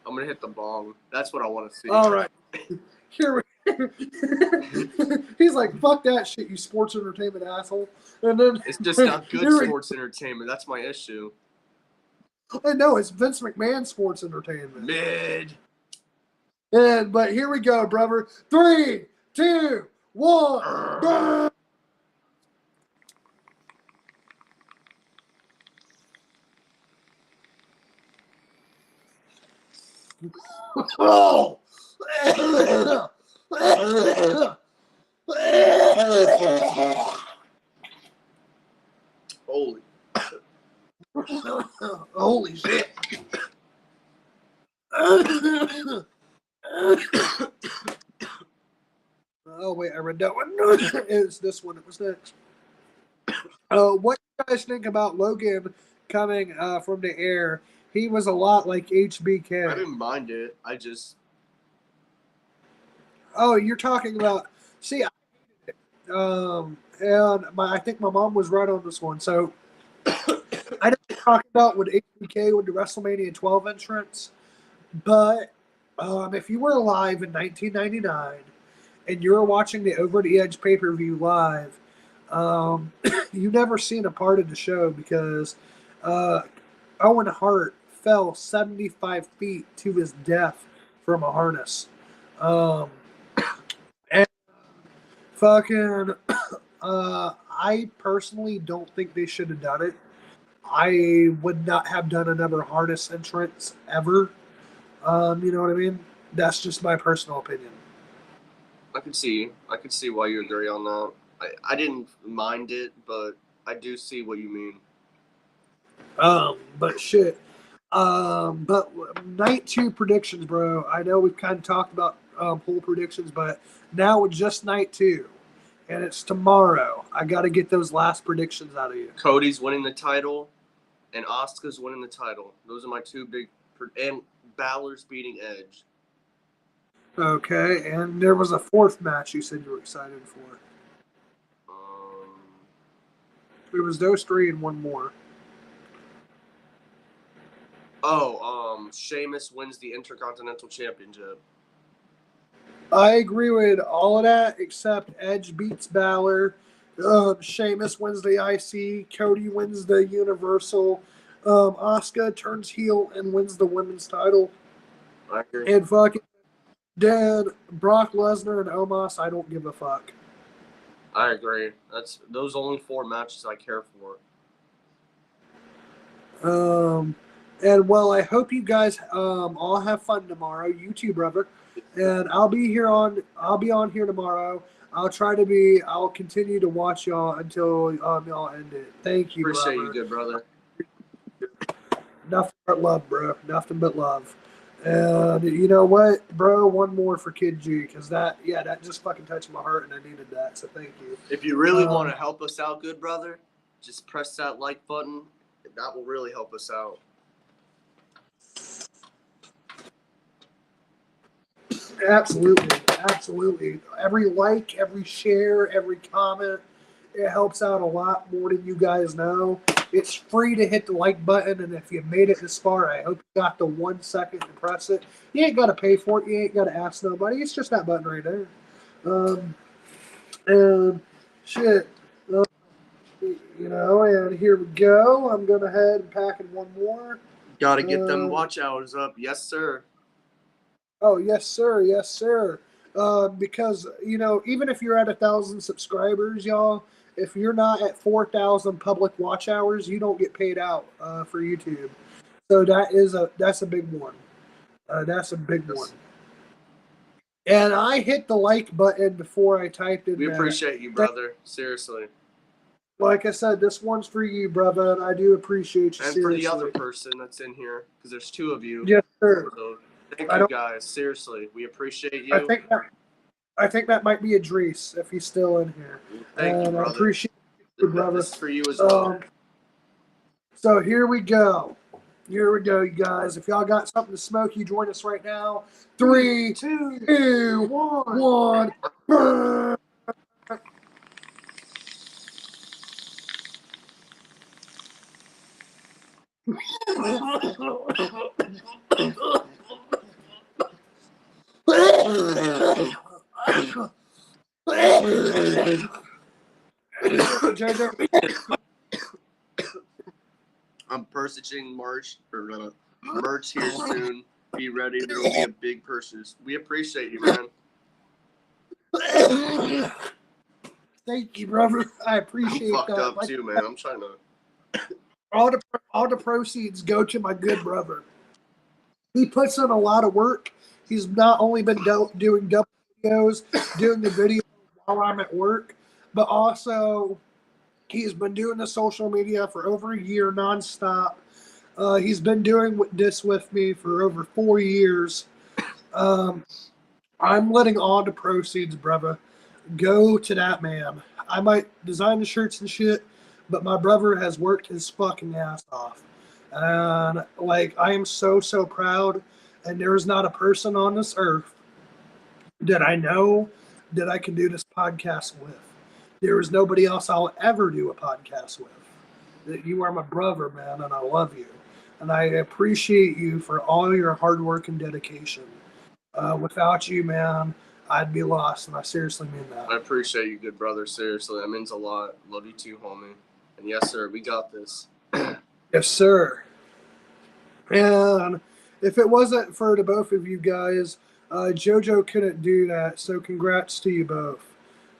I'm gonna hit the bong. That's what I want to see. All right, here we. He's like, "Fuck that shit, you sports entertainment asshole." And then it's just not good sports entertainment. That's my issue. I know it's Vince McMahon sports entertainment. Mid. But here we go, brother. 3, 2, 1. Oh! Holy shit. Oh, wait, I read that one. It's this one. It was next. What do you guys think about Logan coming from the air? He was a lot like HBK. I didn't mind it. I just. Oh, you're talking about. See, and I think my mom was right on this one. So, I didn't talk about with HBK with the WrestleMania 12 entrance, but if you were alive in 1999 and you were watching the Over the Edge pay-per-view live, you never seen a part of the show because Owen Hart fell 75 feet to his death from a harness. And fucking, I personally don't think they should have done it. I would not have done another harness entrance ever. You know what I mean? That's just my personal opinion. I could see why you agree on that. I didn't mind it, but I do see what you mean. But shit. But night 2 predictions, bro. I know we've kind of talked about poll predictions, but now with just night 2, and it's tomorrow. I got to get those last predictions out of you. Cody's winning the title, and Asuka's winning the title. Those are my 2 big, and Balor's beating Edge. Okay, and there was a 4th match you said you were excited for. It was those 3 and one more. Sheamus wins the Intercontinental Championship. I agree with all of that, except Edge beats Balor. Sheamus wins the IC. Cody wins the Universal. Asuka turns heel and wins the women's title. I agree. And fucking then Brock Lesnar and Omos, I don't give a fuck. I agree. That's those only 4 matches I care for. And well, I hope you guys all have fun tomorrow. You too, brother. And I'll be on here tomorrow. I'll continue to watch y'all until y'all end it. Thank you, Appreciate brother. you, good brother. Nothing but love, bro. Nothing but love. And you know what, bro? One more for Kid G, because that just fucking touched my heart, and I needed that. So thank you. If you really want to help us out, good brother, just press that like button. That will really help us out. Absolutely. Every like, every share, every comment, it helps out a lot more than you guys know. It's free to hit the like button, and if you made it this far, I hope you got the 1 second to press it. You ain't got to pay for it. You ain't got to ask nobody. It's just that button right there. And shit. And here we go. I'm going to head and pack in one more. Got to get them watch hours up. Yes, sir. Oh, yes, sir. Yes, sir. Because, even if you're at 1,000 subscribers, y'all, if you're not at 4,000 public watch hours, you don't get paid out for YouTube. So that's a big one. That's a big one. And I hit the like button before I typed in. We appreciate you, brother. Seriously. Like I said, this one's for you, brother, and I do appreciate you. And seriously. for the other person that's in here, because there's 2 of you. Yes, sir. So thank you, guys. Seriously, we appreciate you. I think that might be Idris if he's still in here. Thank you, brother. I appreciate you, brother. This is for you as well. So here we go. Here we go, you guys. If y'all got something to smoke, you join us right now. 3, 2, 1. Burn. I'm purchasing merch here soon. Be ready. There will be a big purchase. We appreciate you, man. Thank you, brother. I appreciate I'm fucked that. up too, man. I'm trying to. All the proceeds go to my good brother. He puts in a lot of work. He's not only been doing double videos, doing the video while I'm at work, but also he's been doing the social media for over a year nonstop. He's been doing this with me for over 4 years. I'm letting all the proceeds, brother, go to that man. I might design the shirts and shit, but my brother has worked his fucking ass off. And, I am so, so proud. And there is not a person on this earth that I know that I can do this podcast with. There is nobody else I'll ever do a podcast with. That you are my brother, man, and I love you. And I appreciate you for all your hard work and dedication. Without you, man, I'd be lost, and I seriously mean that. I appreciate you, good brother. Seriously, that means a lot. Love you too, homie. And yes, sir, we got this. Yes, sir. And if it wasn't for the both of you guys, JoJo couldn't do that. So congrats to you both.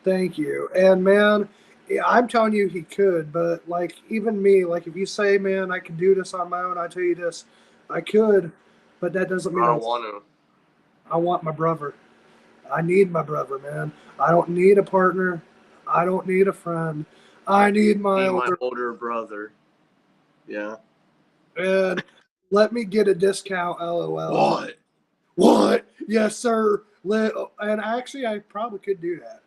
Thank you. And man, I'm telling you he could, but even me, if you say, man, I can do this on my own, I tell you this, I could, but that doesn't mean I don't want to. I want my brother. I need my brother, man. I don't need a partner. I don't need a friend. I need my older brother. Yeah. And let me get a discount, LOL. What? Yes, sir. And actually, I probably could do that.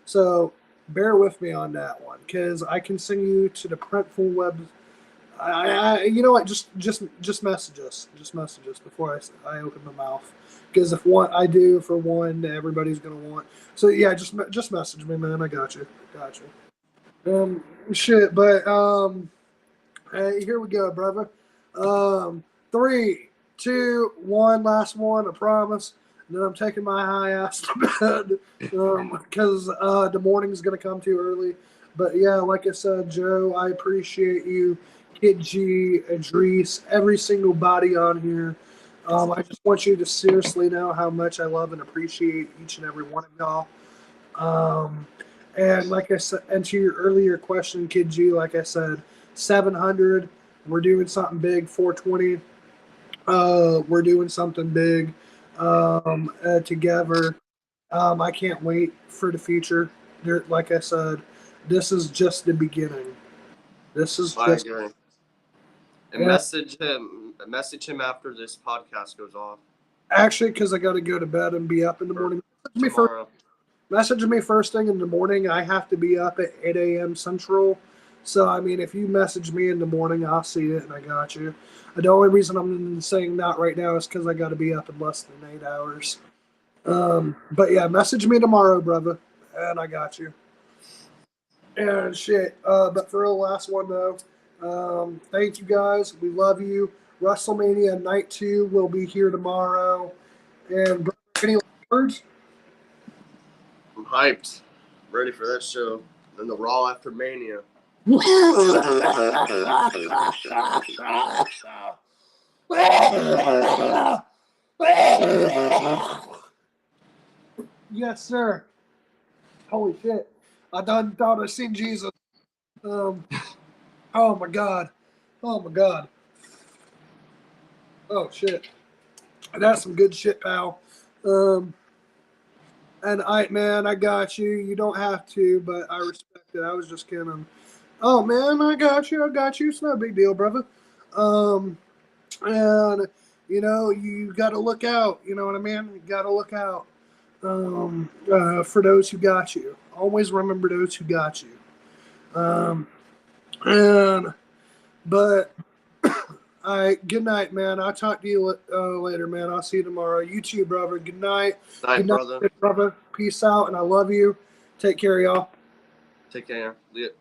So bear with me on that one, because I can send you to the Printful web. You know what? Just message us. Just message us before I open my mouth. Because if I do for one, everybody's gonna want. So yeah, just message me, man. I got you. Shit, but hey, here we go, brother. 3, 2, 1, last one, I promise. And then I'm taking my high ass to bed because the morning's gonna come too early. But yeah, like I said, Joe, I appreciate you, Kid G, Idris, every single body on here. I just want you to seriously know how much I love and appreciate each and every one of y'all. And like I said, and to your earlier question, Kid G, like I said, 700. We're doing something big. 420. We're doing something big together. I can't wait for the future. Like I said, this is just the beginning. This is I just. agree. And Yeah, message him after this podcast goes off actually, because I got to go to bed and be up in the morning. tomorrow. Message me first thing in the morning. I have to be up at 8 a.m. Central. So, I mean, if you message me in the morning, I'll see it and I got you. The only reason I'm saying that right now is because I got to be up in less than 8 hours. But yeah, message me tomorrow, brother, and I got you. And shit. But for the last one, though, thank you guys. We love you. WrestleMania Night 2 will be here tomorrow. And any words? I'm hyped. Ready for that show. Then the Raw after Mania. Yes, sir. Holy shit. I done thought I seen Jesus. Oh my God. Oh my God. Oh shit. That's some good shit, pal. And man, I got you. You don't have to, but I respect it. I was just kidding. Oh man, I got you. I got you. It's no big deal, brother. And you got to look out. You know what I mean? You got to look out. For those who got you. Always remember those who got you. But all right, good night, man. I'll talk to you later, man. I'll see you tomorrow. You too, brother. Good night. Night, Good night, brother. brother. Peace out, and I love you. Take care, y'all. Take care. Later.